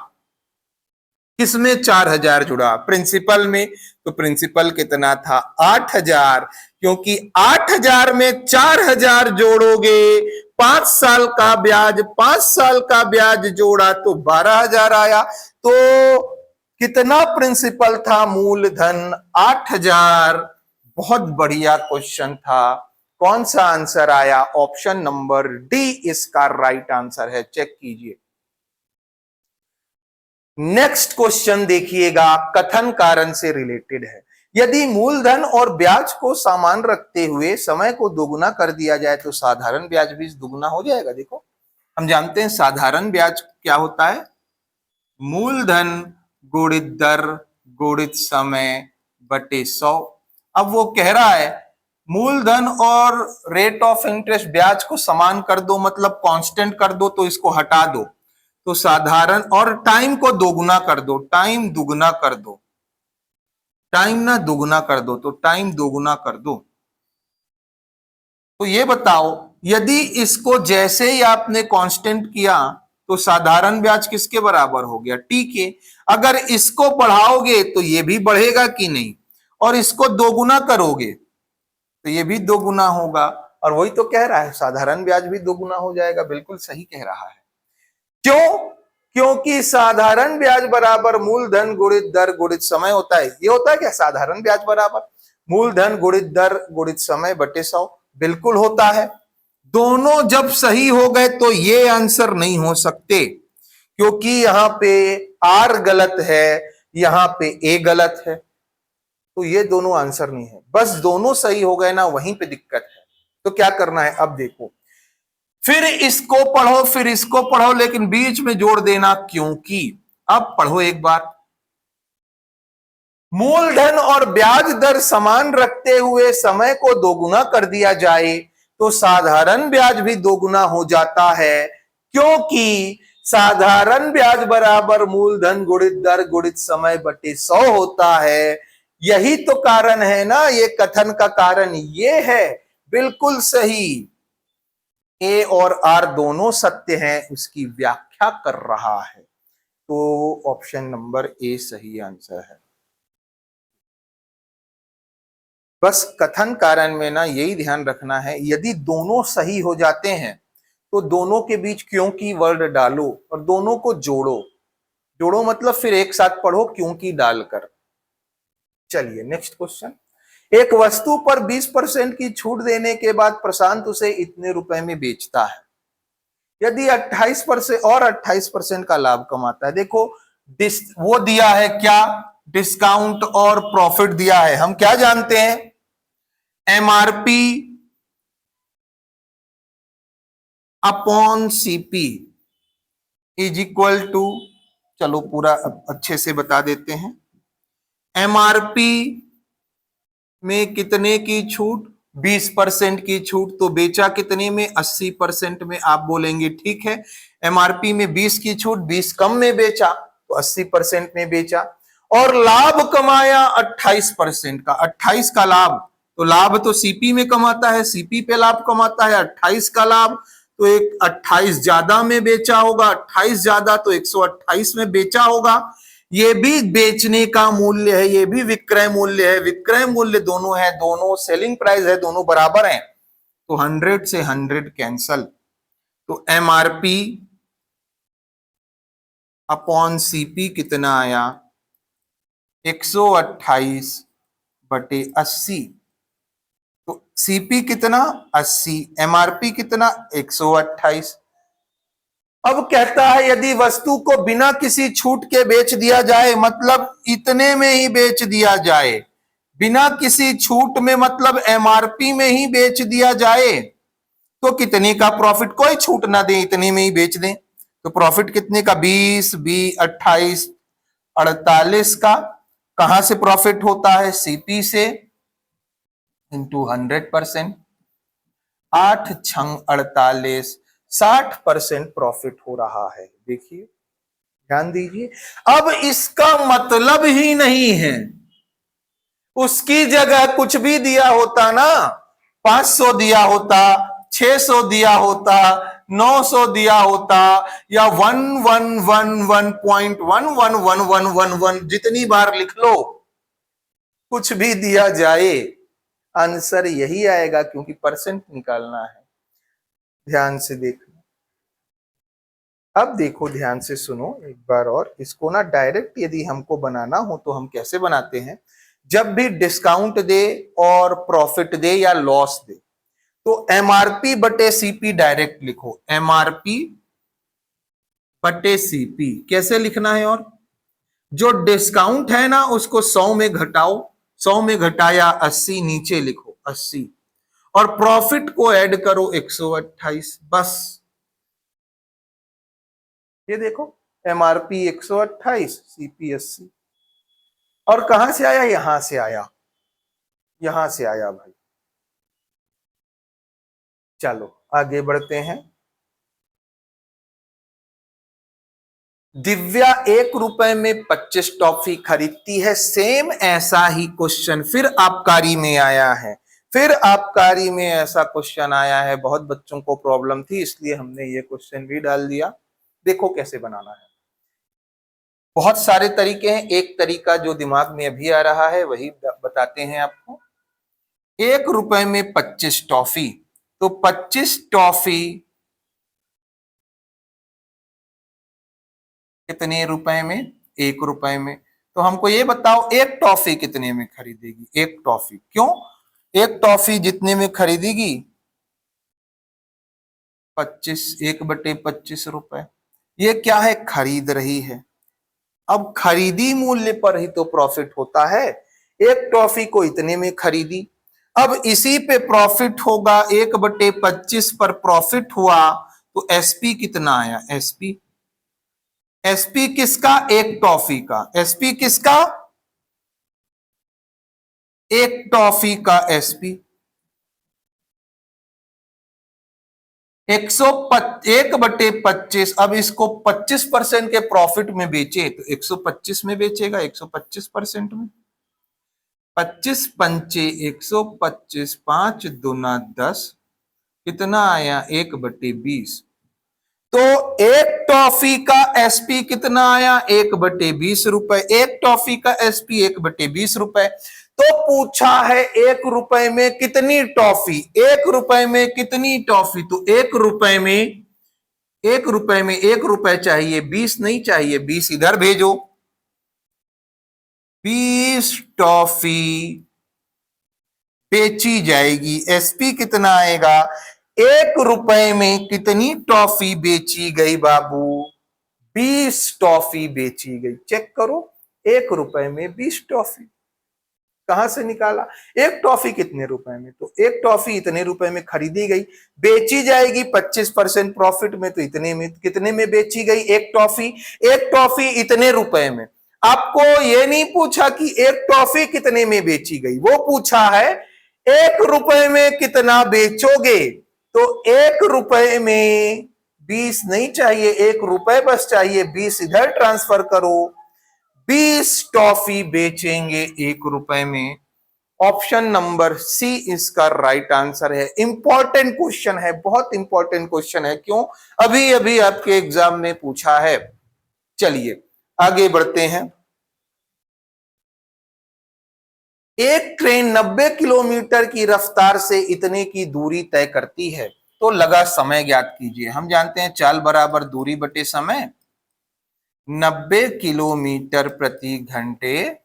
किसमें 4,000 जुड़ा? प्रिंसिपल में। तो प्रिंसिपल कितना था? 8,000। क्योंकि 8,000 में 4,000 जोड़ोगे 5 साल का ब्याज, 5 साल का ब्याज जोड़ा तो 12,000 आया। तो कितना प्रिंसिपल था? मूलधन 8,000। बहुत बढ़िया क्वेश्चन था। कौन सा आंसर आया? ऑप्शन नंबर डी इसका राइट आंसर है। चेक कीजिए। नेक्स्ट क्वेश्चन देखिएगा, कथन कारण से रिलेटेड है। यदि मूलधन और ब्याज को समान रखते हुए समय को दोगुना कर दिया जाए तो साधारण ब्याज भी दुगुना हो जाएगा। देखो, हम जानते हैं साधारण ब्याज क्या होता है? मूलधन गुणित दर गुणित समय बटे 100। अब वो कह रहा है मूलधन और रेट ऑफ इंटरेस्ट ब्याज को समान कर दो, मतलब कांस्टेंट कर दो, तो इसको हटा दो। तो साधारण और टाइम को दोगुना कर दो, टाइम दुगुना कर दो, टाइम ना दुगुना कर दो, तो टाइम दोगुना कर दो। तो ये बताओ, यदि इसको जैसे ही आपने कांस्टेंट किया तो साधारण ब्याज किसके बराबर हो गया? टी के। अगर इसको बढ़ाओगे तो ये भी बढ़ेगा कि नहीं, और इसको दोगुना करोगे तो ये भी दोगुना होगा। और वही तो कह रहा है साधारण ब्याज भी दोगुना हो जाएगा। बिल्कुल सही कह रहा है। क्यों? क्योंकि साधारण ब्याज बराबर मूलधन गुणित दर गुणित समय होता है। ये होता है क्या? साधारण ब्याज बराबर मूलधन गुणित दर गुणित समय बटे 100। बिल्कुल होता है। दोनों जब सही हो गए तो ये आंसर नहीं हो सकते, क्योंकि यहां पे आर गलत है, यहां पे ए गलत है। तो ये दोनों आंसर नहीं है। बस दोनों सही हो गए ना, वहीं पे दिक्कत है। तो क्या करना है? अब देखो, फिर इसको पढ़ो, फिर इसको पढ़ो, लेकिन बीच में जोड़ देना क्योंकि। अब पढ़ो एक बार। मूलधन और ब्याज दर समान रखते हुए समय को दोगुना कर दिया जाए तो साधारण ब्याज भी दोगुना हो जाता है, क्योंकि साधारण ब्याज बराबर मूलधन गुणित दर गुणित समय बटे 100 होता है। यही तो कारण है ना, ये कथन का कारण ये है। बिल्कुल सही। ए और आर दोनों सत्य हैं, उसकी व्याख्या कर रहा है। तो ऑप्शन नंबर ए सही आंसर है। बस कथन कारण में ना यही ध्यान रखना है, यदि दोनों सही हो जाते हैं तो दोनों के बीच क्योंकि वर्ड डालो और दोनों को जोड़ो। जोड़ो मतलब फिर एक साथ पढ़ो क्योंकि डालकर। चलिए नेक्स्ट क्वेश्चन। एक वस्तु पर 20% की छूट देने के बाद प्रशांत उसे इतने रुपए में बेचता है। यदि 28% और 28% का लाभ कमाता है। देखो, वो दिया है क्या? डिस्काउंट और प्रॉफिट दिया है। हम क्या जानते हैं? MRP upon CP is equal to, चलो पूरा अच्छे से बता देते हैं। एमआरपी में कितने की छूट? 20% की छूट। तो बेचा कितने में? 80% में। आप बोलेंगे ठीक है, एमआरपी में 20 की छूट, 20 कम में बेचा तो 80% में बेचा। और लाभ कमाया 28% का, 28 का लाभ। तो लाभ तो सीपी में कमाता है, सीपी पे लाभ कमाता है 28 का लाभ। तो एक 28 ज्यादा में बेचा होगा, 28 ज्यादा तो 128 में बेचा होगा। ये भी बेचने का मूल्य है, ये भी विक्रय मूल्य है। विक्रय मूल्य दोनों है, दोनों सेलिंग प्राइस है, दोनों बराबर हैं। तो 100 से 100 कैंसल। तो एमआरपी अपॉन सीपी कितना आया? 128 बटे 80। तो सीपी कितना? 80, एमआरपी कितना? 128। अब कहता है यदि वस्तु को बिना किसी छूट के बेच दिया जाए, मतलब इतने में ही बेच दिया जाए, बिना किसी छूट में मतलब एमआरपी में ही बेच दिया जाए, तो कितने का प्रॉफिट, कोई छूट ना दे, इतने में ही बेच दें, तो प्रॉफिट कितने का, 20, 20, 28, 48 का। कहां से प्रॉफिट होता है, सीपी से, इंटू 100%, 8 छंग 48, 60% प्रॉफिट हो रहा है। देखिए, ध्यान दीजिए। अब इसका मतलब ही नहीं है, उसकी जगह कुछ भी दिया होता ना, 500 दिया होता, 600 दिया होता, 900 दिया होता, या 1111.111111 जितनी बार लिख लो, कुछ भी दिया जाए, आंसर यही आएगा, क्योंकि परसेंट निकालना है। ध्यान से देखना। अब देखो, ध्यान से सुनो एक बार और, इसको ना डायरेक्ट यदि हमको बनाना हो तो हम कैसे बनाते हैं, जब भी डिस्काउंट दे और प्रॉफिट दे या लॉस दे, तो एमआरपी बटे सीपी डायरेक्ट लिखो, एमआरपी बटे सीपी कैसे लिखना है, और जो डिस्काउंट है ना उसको 100 में घटाओ, 100 में घटाया 80, नीचे लिखो 80, और प्रॉफिट को ऐड करो 128, बस। ये देखो, एमआरपी 128, सीपी 80, और कहां से आया, यहां से आया, यहां से आया भाई। चलो आगे बढ़ते हैं। दिव्या 1 रुपए में 25 टॉफी खरीदती है, सेम ऐसा ही क्वेश्चन फिर आबकारी में आया है, फिर आबकारी में ऐसा क्वेश्चन आया है, बहुत बच्चों को प्रॉब्लम थी, इसलिए हमने ये क्वेश्चन भी डाल दिया। देखो कैसे बनाना है, बहुत सारे तरीके हैं, एक तरीका जो दिमाग में अभी आ रहा है वही बताते हैं आपको। 1 रुपए में 25 टॉफी, तो 25 टॉफी कितने रुपए में, 1 रुपए में। तो हमको ये बताओ, एक टॉफी कितने में खरीदेगी, एक टॉफी, क्यों, एक टॉफी जितने में खरीदेगी, 25, 1/25 रुपए। ये क्या है, खरीद रही है। अब खरीदी मूल्य पर ही तो प्रॉफिट होता है, एक टॉफी को इतने में खरीदी, अब इसी पे प्रॉफिट होगा, 1/25 पर प्रॉफिट हुआ, तो एसपी कितना आया, एसपी, एसपी किसका, एक टॉफी का, एसपी किसका, एक टॉफी का एसपी, 1/25। अब इसको 25% के प्रॉफिट में बेचे तो 125 में बेचेगा, 125% में, 25 पंचे 125, 5 दूना 10, कितना आया, 1/20। तो एक टॉफी का एसपी कितना आया, 1/20 रुपए, एक टॉफी का एसपी 1/20 रुपए। तो पूछा है 1 रुपए में कितनी टॉफी, 1 रुपए में कितनी टॉफी, तो 1 रुपए में, 1 रुपए में 1 रुपए चाहिए, 20 नहीं चाहिए, 20 इधर भेजो, 20 टॉफी बेची जाएगी, एसपी कितना आएगा, 1 रुपए में कितनी टॉफी बेची गई बाबू, 20 टॉफी बेची गई। चेक करो, 1 रुपए में 20 टॉफी कहां से निकाला, एक टॉफी कितने रुपए में, तो एक टॉफी इतने रुपए में खरीदी गई, बेची जाएगी 25% प्रॉफिट में, तो इतने में, कितने में बेची गई एक टॉफी, एक टॉफी इतने रुपए में। आपको ये नहीं पूछा कि एक टॉफी कितने में बेची गई, वो पूछा है 1 रुपए में कितना बेचोगे, तो 1 रुपए में 20 नहीं चाहिए, 1 रुपए बस चाहिए, 20 इधर ट्रांसफर करो, 20 टॉफी बेचेंगे 1 रुपए में। ऑप्शन नंबर सी इसका राइट आंसर है। इंपॉर्टेंट क्वेश्चन है, बहुत इंपॉर्टेंट क्वेश्चन है, क्यों, अभी अभी आपके एग्जाम में पूछा है। चलिए आगे बढ़ते हैं। एक ट्रेन 90 किलोमीटर की रफ्तार से इतने की दूरी तय करती है, तो लगा समय ज्ञात कीजिए। हम जानते हैं चाल बराबर दूरी बटे समय, 90 किलोमीटर प्रति घंटे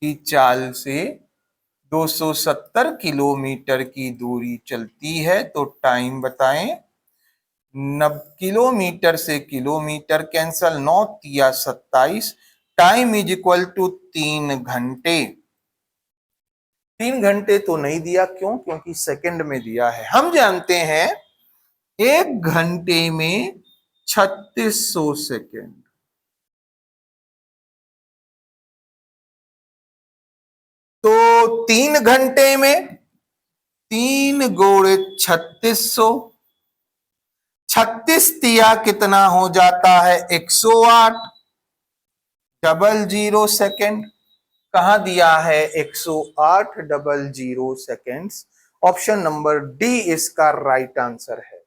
की चाल से 270 किलोमीटर की दूरी चलती है, तो टाइम बताएं, किलोमीटर से किलोमीटर कैंसल, 9 तिया 27, टाइम इज इक्वल टू 3 घंटे। 3 घंटे तो नहीं दिया, क्यों? क्योंकि सेकंड में दिया है। हम जानते हैं 1 घंटे में 3600 सेकंड, तो 3 घंटे में 3 × 3600, 36 तिया कितना हो जाता है? 108, 00 सेकेंड। कहां दिया है? 108 00 सेकेंड्स। ऑप्शन नंबर डी इसका राइट आंसर है।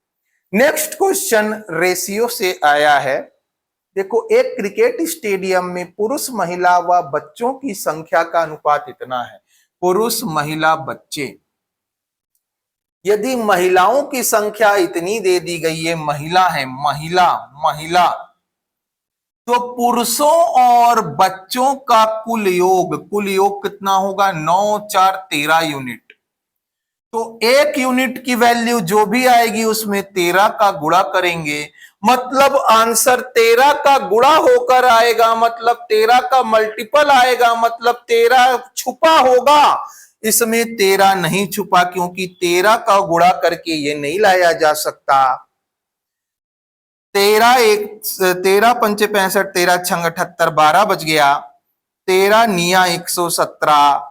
नेक्स्ट क्वेश्चन रेशियो से आया है। देखो, एक क्रिकेट स्टेडियम में पुरुष, महिला व बच्चों की संख्या का अनुपात इतना है। पुरुष, महिला, बच्चे। यदि महिलाओं की संख्या इतनी दे दी गई है, महिला है, महिला महिला, तो पुरुषों और बच्चों का कुल योग कितना होगा? 9 4 13 यूनिट। तो 1 यूनिट की वैल्यू जो भी आएगी उसमें 13 का गुणा करेंगे, मतलब आंसर 13 का गुणा होकर आएगा, मतलब 13 का मल्टीपल आएगा, मतलब 13 छुपा होगा। इसमें 13 नहीं छुपा, क्योंकि 13 का गुणा करके ये नहीं लाया जा सकता। 13 पंचे 65, 13 छंग 78, 12 बच गया। 13 निया 117,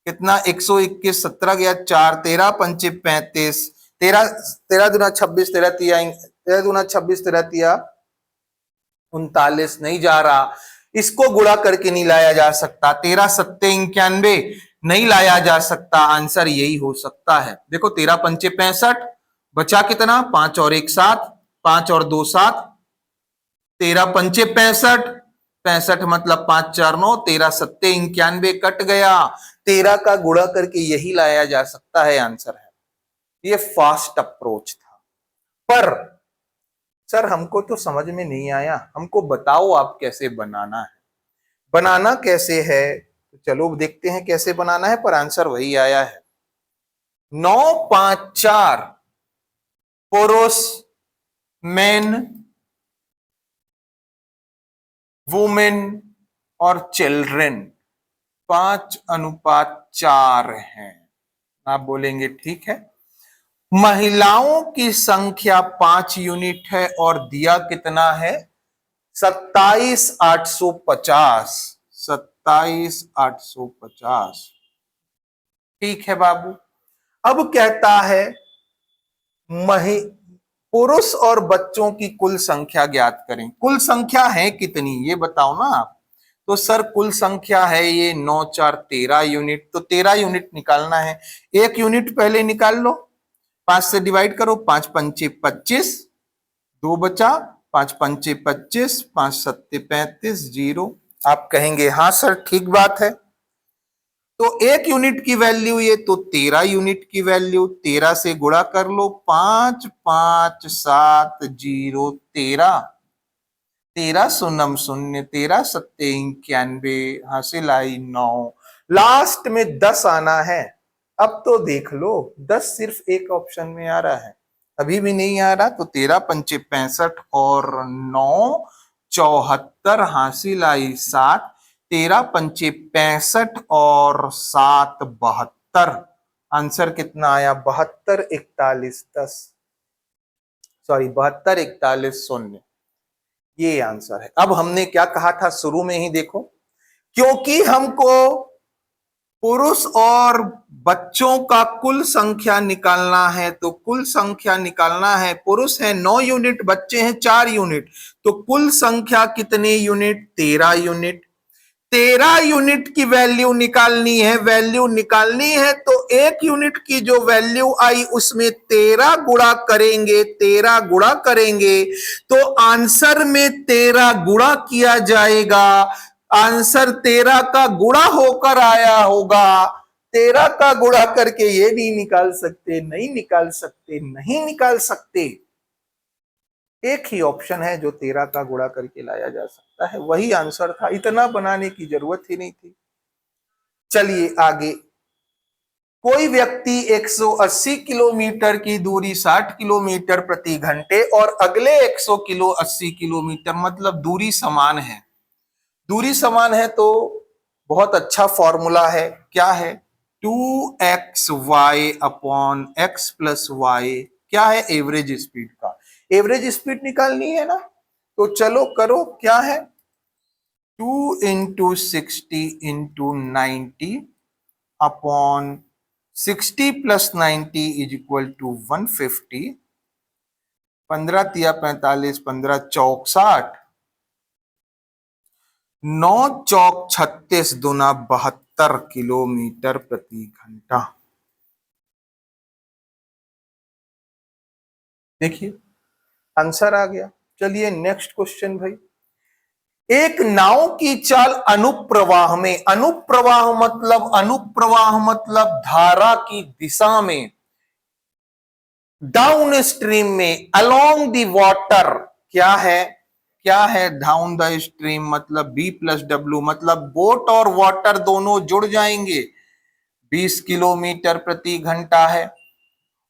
कितना? 121, 17 गया 4, 13 पंचे 35, 13 दूना 26, 13 दूना 26, 13 39, नहीं जा रहा। इसको गुणा करके नहीं लाया जा सकता। 13 सत्ते 91, नहीं लाया जा सकता। आंसर यही हो सकता है। देखो, 13 पंचे 65, बचा कितना? 5 और 1 7, 5 और 2 7, 13 पंचे 65, 65 मतलब 5 4 9, 13 सत्ते 91, कट गया। 13 का गुणा करके यही लाया जा सकता है, आंसर है। ये फास्ट अप्रोच था, पर सर हमको तो समझ में नहीं आया। हमको बताओ आप कैसे बनाना है। बनाना कैसे है? तो चलो देखते हैं कैसे बनाना है, पर आंसर वही आया है। 9 5 4 पुरुष, मेन, वुमेन और चिल्ड्रेन 5:4 है। आप बोलेंगे ठीक है। महिलाओं की संख्या 5 यूनिट है और दिया कितना है? 27,850। 27,850। ठीक है बाबू। अब कहता है पुरुष और बच्चों की कुल संख्या ज्ञात करें। कुल संख्या है कितनी ये बताओ ना आप। तो सर कुल संख्या है ये 9 4 13 यूनिट, तो 13 यूनिट निकालना है। 1 यूनिट पहले निकाल लो, 5 से डिवाइड करो, 5 पंचे 25, 2 बचा, 5 पंचे 25, 5 सत्ते 35, 0। आप कहेंगे हाँ सर ठीक बात है। तो 1 यूनिट की वैल्यू ये, तो 13 यूनिट की वैल्यू 13 से गुणा कर लो, 5 5 7 0 13, 13 शून्यम 0, 13 सत्ते 91, हासिल आई 9। लास्ट में 10 आना है। अब तो देख लो 10 सिर्फ एक ऑप्शन में आ रहा है, अभी भी नहीं आ रहा। तो 13 पंचे 65 और 9 74, हासिल आई 7। 13 पंचे 65 और 7 72। आंसर कितना आया? 72 41 10, सॉरी 72 41 0। ये आंसर है। अब हमने क्या कहा था शुरू में ही देखो, क्योंकि हमको पुरुष और बच्चों का कुल संख्या निकालना है, तो कुल संख्या निकालना है। पुरुष है 9 यूनिट, बच्चे हैं 4 यूनिट, तो कुल संख्या कितने यूनिट? 13 यूनिट। 13 यूनिट की वैल्यू निकालनी है। वैल्यू निकालनी है तो 1 यूनिट की जो वैल्यू आई उसमें 13 गुणा करेंगे, 13 गुणा करेंगे तो आंसर में 13 गुणा किया जाएगा। आंसर 13 का गुणा होकर आया होगा। 13 का गुणा करके ये नहीं निकाल सकते, नहीं निकाल सकते, नहीं निकाल सकते। एक ही ऑप्शन है जो 13 का गुणा करके लाया जा सकता है, वही आंसर था। इतना बनाने की जरूरत ही नहीं थी। चलिए आगे कोई व्यक्ति 180 किलोमीटर की दूरी 60 किलोमीटर प्रति घंटे और अगले 180 किलोमीटर, मतलब दूरी समान है। दूरी समान है तो बहुत अच्छा फॉर्मूला है, क्या है? 2xy upon x plus y, क्या है? एवरेज स्पीड का। एवरेज स्पीड निकालनी है ना, तो चलो करो, क्या है? 2 into 60 into 90 upon 60 plus 90 is equal to 150। 15 तिया 45, 15 चौक 60, 9 चौक 36, दूना 72 किलोमीटर प्रति घंटा। देखिए आंसर आ गया। चलिए नेक्स्ट क्वेश्चन भाई। एक नाव की चाल अनुप्रवाह में, अनुप्रवाह मतलब धारा की दिशा में, डाउन स्ट्रीम में, अलोंग द वाटर, क्या है? क्या है डाउन द स्ट्रीम? मतलब बी प्लस डब्ल्यू, मतलब बोट और वाटर दोनों जुड़ जाएंगे, 20 किलोमीटर प्रति घंटा है।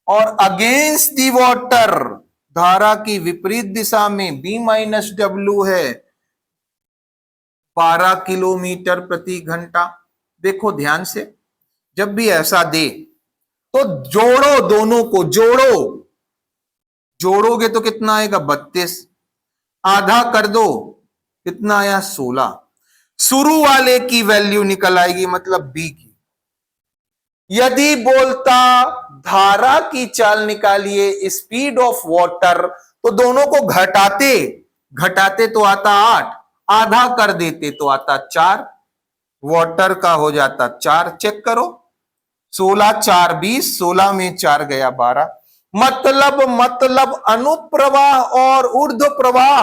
और अगेंस्ट द वाटर, धारा की विपरीत दिशा में, बी माइनस डब्ल्यू है, 12 किलोमीटर प्रति घंटा। देखो ध्यान से, जब भी ऐसा दे तो जोड़ो, दोनों को जोड़ो। जोड़ोगे तो कितना आएगा? 32। आधा कर दो, कितना आया? 16। शुरू वाले की वैल्यू निकल आएगी, मतलब बी की। यदि बोलता धारा की चाल निकालिए, स्पीड ऑफ वाटर, तो दोनों को घटाते, घटाते तो आता 8, आधा कर देते तो आता 4, वाटर का हो जाता 4। चेक करो, 16 4 20, 16 में 4 गया 12। मतलब अनुप्रवाह और ऊर्ध्व प्रवाह,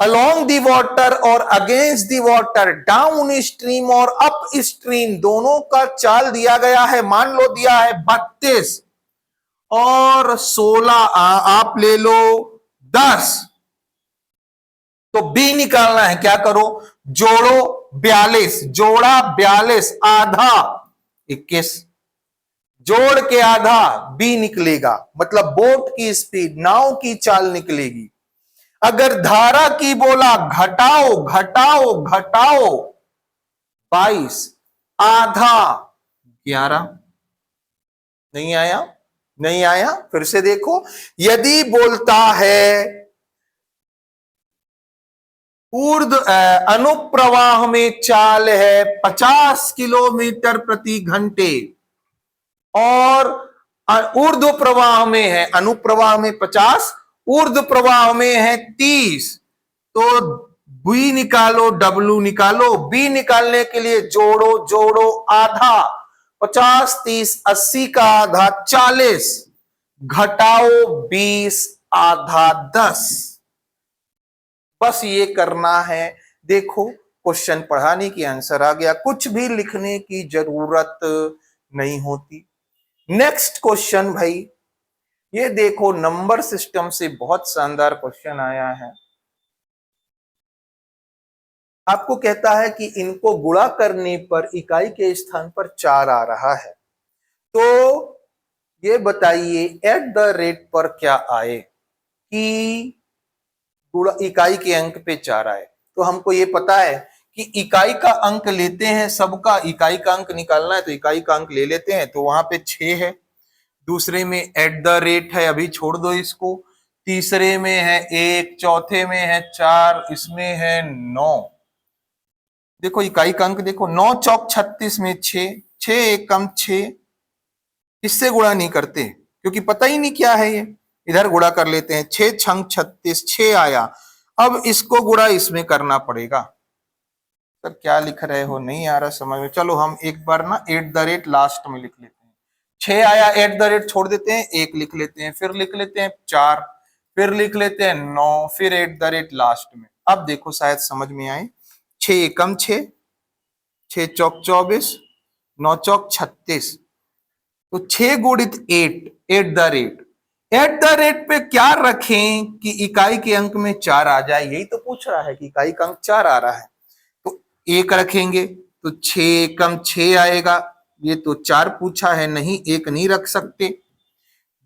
अलोंग दी वाटर और against the water, down stream और अप स्ट्रीम, दोनों का चाल दिया गया है। मान लो दिया है 32 और 16, आप ले लो 10, तो बी निकालना है। क्या करो? जोड़ो 42, जोड़ा 42, आधा 21, जोड़ के आधा बी निकलेगा, मतलब बोट की स्पीड, नाव की चाल निकलेगी। अगर धारा की बोला घटाओ घटाओ घटाओ, 22, आधा 11। नहीं आया? नहीं आया? फिर से देखो, यदि बोलता है अनुप्रवाह में चाल है 50 किलोमीटर प्रति घंटे और ऊर्ध्व प्रवाह में है, अनुप्रवाह में 50, ऊर्ध्व प्रवाह में है 30, तो बी निकालो, डब्ल्यू निकालो। बी निकालने के लिए जोड़ो, जोड़ो आधा, 50 30 80 का आधा 40, घटाओ 20, आधा 10। बस ये करना है। देखो क्वेश्चन पढ़ाने की आंसर आ गया, कुछ भी लिखने की जरूरत नहीं होती। नेक्स्ट क्वेश्चन भाई, ये देखो नंबर सिस्टम से बहुत शानदार क्वेश्चन आया है। आपको कहता है कि इनको गुणा करने पर इकाई के स्थान पर 4 आ रहा है, तो ये बताइए एट द रेट पर क्या आए कि गुणा इकाई के अंक पे 4 आए। तो हमको ये पता है कि इकाई का अंक लेते हैं, सबका इकाई का अंक निकालना है तो इकाई का अंक ले लेते हैं, तो वहां पे 6 है। दूसरे में एट द रेट है, अभी छोड़ दो इसको। तीसरे में है 1, चौथे में है 4, इसमें है 9। देखो इकाई का अंक देखो, 9 चौक 36 में 6, 6 एकम 6, इससे गुणा नहीं करते क्योंकि पता ही नहीं क्या है ये, इधर गुणा कर लेते हैं। 6 छंग 36, 6 आया। अब इसको गुणा इसमें करना पड़ेगा। सर क्या लिख रहे हो, नहीं आ रहा समझ में? चलो हम एक बार ना एट द रेट लास्ट में लिख लेते हैं। 6 आया, एट द रेट छोड़ देते हैं, 1 लिख लेते हैं, फिर लिख लेते हैं 4, फिर लिख लेते हैं 9, फिर एट द रेट लास्ट में। अब देखो शायद समझ में आए। 6 एकम 6, 6 चौक 24, 9 चौक 36, तो 6 गुणित 8, at the rate. At the rate पे क्या रखें कि इकाई के अंक में 4 आ जाए? यही तो पूछ रहा है कि इकाई का अंक 4 आ रहा है, तो 1 रखेंगे, तो 6 आएगा। ये तो 4 पूछा है, नहीं 1 नहीं रख सकते।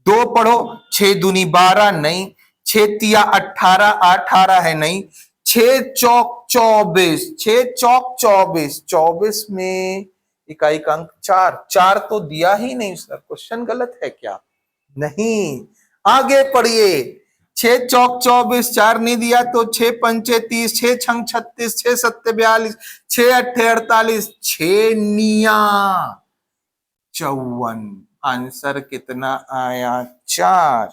2 पढ़ो, 6 दूनी 12 नहीं, 6 तिया 18, 18 है नहीं, 6 चौक 24, 6 चौक 24, 24 में इकाई का अंक 4, 4 तो दिया ही नहीं सर, क्वेश्चन गलत है क्या? नहीं, आगे पढ़िए। 6 चौक 24, 4 नहीं दिया तो 6 पंचे 30, 6 छंग 36, 6 सत्ते 42, 6 अट्ठे 48, 6 निया 54। आंसर कितना आया? 4।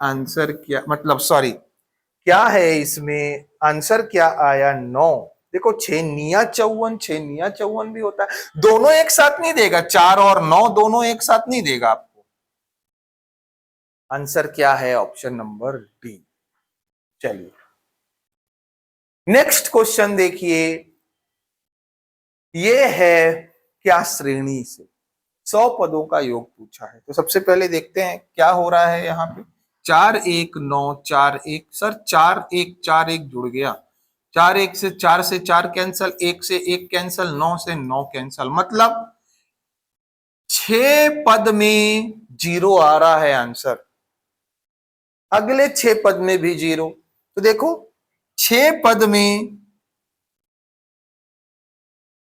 आंसर क्या मतलब, सॉरी, क्या है इसमें? आंसर क्या आया? 9। देखो 6 निया 54, 6 निया 54 भी होता है, दोनों एक साथ नहीं देगा, 4 और 9 दोनों एक साथ नहीं देगा आपको। आंसर क्या है? Option number D. चलिए नेक्स्ट क्वेश्चन देखिए, ये है क्या श्रेणी से 100 पदों का योग पूछा है। तो सबसे पहले देखते हैं क्या हो रहा है यहाँ पे। 4 1 9 4 1, सर 4 1 4 1 जुड़ गया, 4 1 से 4 कैंसल, 1 से 1 कैंसल, 9 से 9 कैंसल, मतलब 6 पद में 0 आ रहा है आंसर, अगले 6 पद में भी 0। तो देखो 6 पद में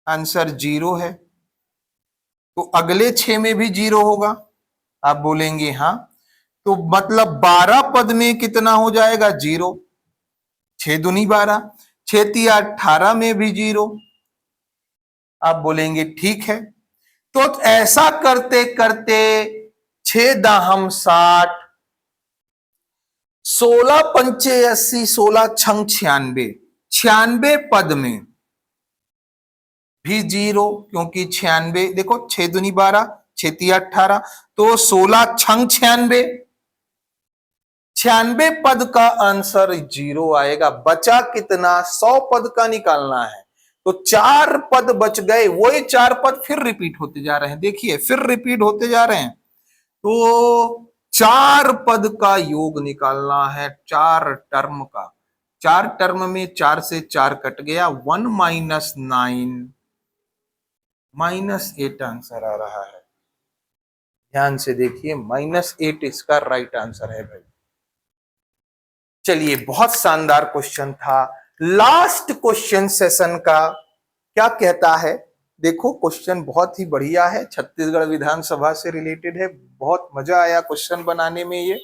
आंसर 0 है, तो अगले 6 में भी 0 होगा। आप बोलेंगे हाँ, तो मतलब 12 पद में कितना हो जाएगा? 0। 6 दूनी 12, 6 तिया 18 में भी 0। आप बोलेंगे ठीक है। तो ऐसा करते करते 6 दाहम 60, 16 पंचे 80, 16 छंग 96, 96 पद में भी 0, क्योंकि 96 देखो 6 दूनी 12, 6 तिया 18, तो 16 छंग 96, 96 पद का आंसर 0 आएगा। बचा कितना? 100 पद का निकालना है, तो 4 पद बच गए, वही 4 पद फिर रिपीट होते जा रहे हैं, देखिए फिर रिपीट होते जा रहे हैं। तो 4 पद का योग निकालना है, 4 टर्म का। 4 टर्म में 4 से 4 कट गया, 1 माइनस 9 -8 आंसर आ रहा है। ध्यान से देखिए, -8 इसका राइट आंसर है भाई। चलिए बहुत शानदार क्वेश्चन था। लास्ट क्वेश्चन सेशन का क्या कहता है? देखो क्वेश्चन बहुत ही बढ़िया है, छत्तीसगढ़ विधानसभा से रिलेटेड है, बहुत मजा आया क्वेश्चन बनाने में। ये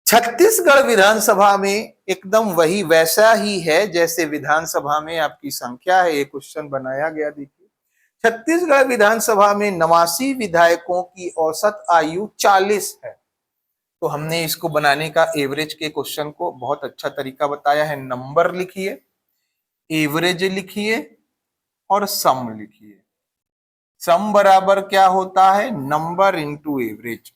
छत्तीसगढ़ विधानसभा में एकदम वही वैसा ही है जैसे विधानसभा में आपकी संख्या है, ये क्वेश्चन बनाया गया। देखिए छत्तीसगढ़ विधानसभा में 89 विधायकों की औसत आयु 40 है। तो हमने इसको बनाने का एवरेज के क्वेश्चन को बहुत अच्छा तरीका बताया है। नंबर लिखिए, एवरेज लिखिए और सम लिखिए। सम बराबर क्या होता है? Number into average.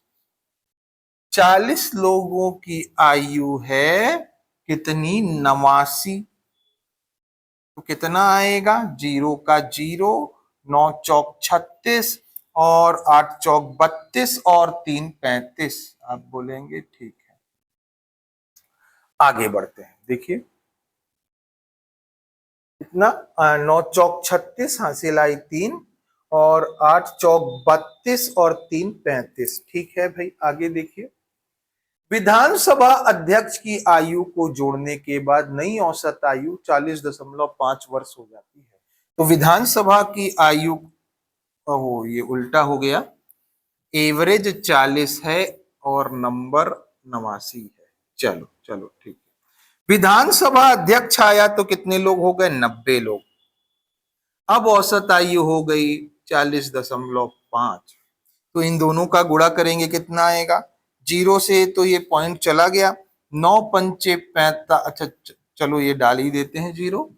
40 लोगों की आयु है कितनी? 89, तो कितना आएगा? 0 का 0, 9 चौक 36 और 8 चौक 32 और 3 35। आप बोलेंगे ठीक है। आगे बढ़ते हैं, देखिए कितना? 9 चौक 36, हासिल आई 3 और 8 चौक 32 और 3 35। ठीक है भाई, आगे देखिए। विधानसभा अध्यक्ष की आयु को जोड़ने के बाद नई औसत आयु 40.5 वर्ष हो जाती है। तो विधानसभा की आयु, ओहो ये उल्टा हो गया, एवरेज 40 है और नंबर 89 है। चलो चलो ठीक है। विधानसभा अध्यक्ष आया तो कितने लोग हो गए? 90 लोग। अब औसत आयु हो गई 40.5, तो इन दोनों का गुणा करेंगे कितना आएगा? 0 से तो ये पॉइंट चला गया, 9 पंचे 45, अच्छा चलो ये डाल ही देते हैं 0।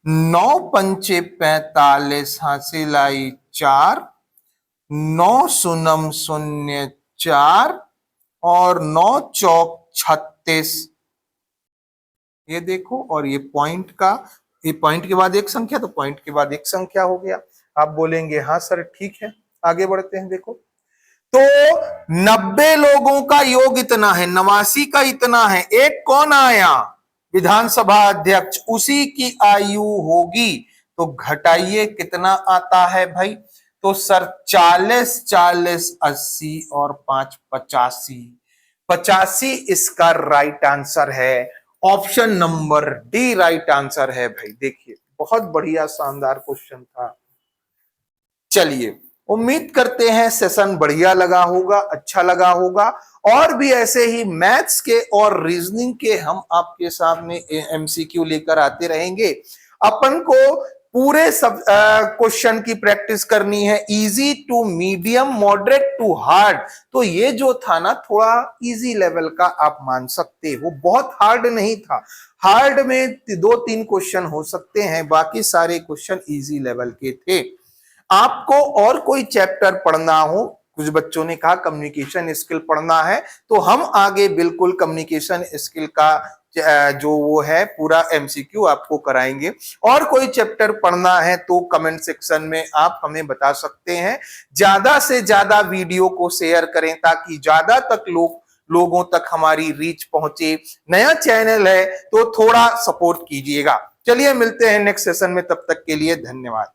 9 पंचे 45, हासिल आई 4, 9 शून्य 0 4 और 9 चौक 36। ये देखो, और ये पॉइंट का, ये पॉइंट के बाद एक संख्या, तो पॉइंट के बाद एक संख्या हो गया। आप बोलेंगे हाँ सर ठीक है। आगे बढ़ते हैं, देखो तो 90 लोगों का योग इतना है, 89 का इतना है, एक कौन आया? विधानसभा अध्यक्ष उसी की आयु होगी, तो घटाइए कितना आता है भाई, तो सर 40 40 80 और 5 85, 85 इसका राइट आंसर है। Option number D right answer है भाई। देखिए बहुत बढ़िया शानदार क्वेश्चन था। चलिए उम्मीद करते हैं सेशन बढ़िया लगा होगा, अच्छा लगा होगा, और भी ऐसे ही मैथ्स के और रीजनिंग के हम आपके सामने एमसीक्यू लेकर आते रहेंगे। अपन को पूरे सब क्वेश्चन की प्रैक्टिस करनी है, easy to medium moderate to hard. तो ये जो था ना थोड़ा इजी लेवल का आप मान सकते हो, बहुत हार्ड नहीं था। हार्ड में 2-3 क्वेश्चन हो सकते हैं, बाकी सारे क्वेश्चन इजी लेवल के थे। आपको और कोई चैप्टर पढ़ना हो, कुछ बच्चों ने कहा कम्युनिकेशन स्किल पढ़ना है, तो हम आगे बिल्कुल कम्युनिकेशन स्किल का जो वो है पूरा एमसीक्यू आपको कराएंगे। और कोई चैप्टर पढ़ना है तो कमेंट सेक्शन में आप हमें बता सकते हैं। ज्यादा से ज्यादा वीडियो को शेयर करें ताकि ज्यादा तक लोगों तक हमारी रीच पहुंचे। नया चैनल है तो थोड़ा सपोर्ट कीजिएगा। चलिए मिलते हैं नेक्स्ट सेशन में, तब तक के लिए धन्यवाद।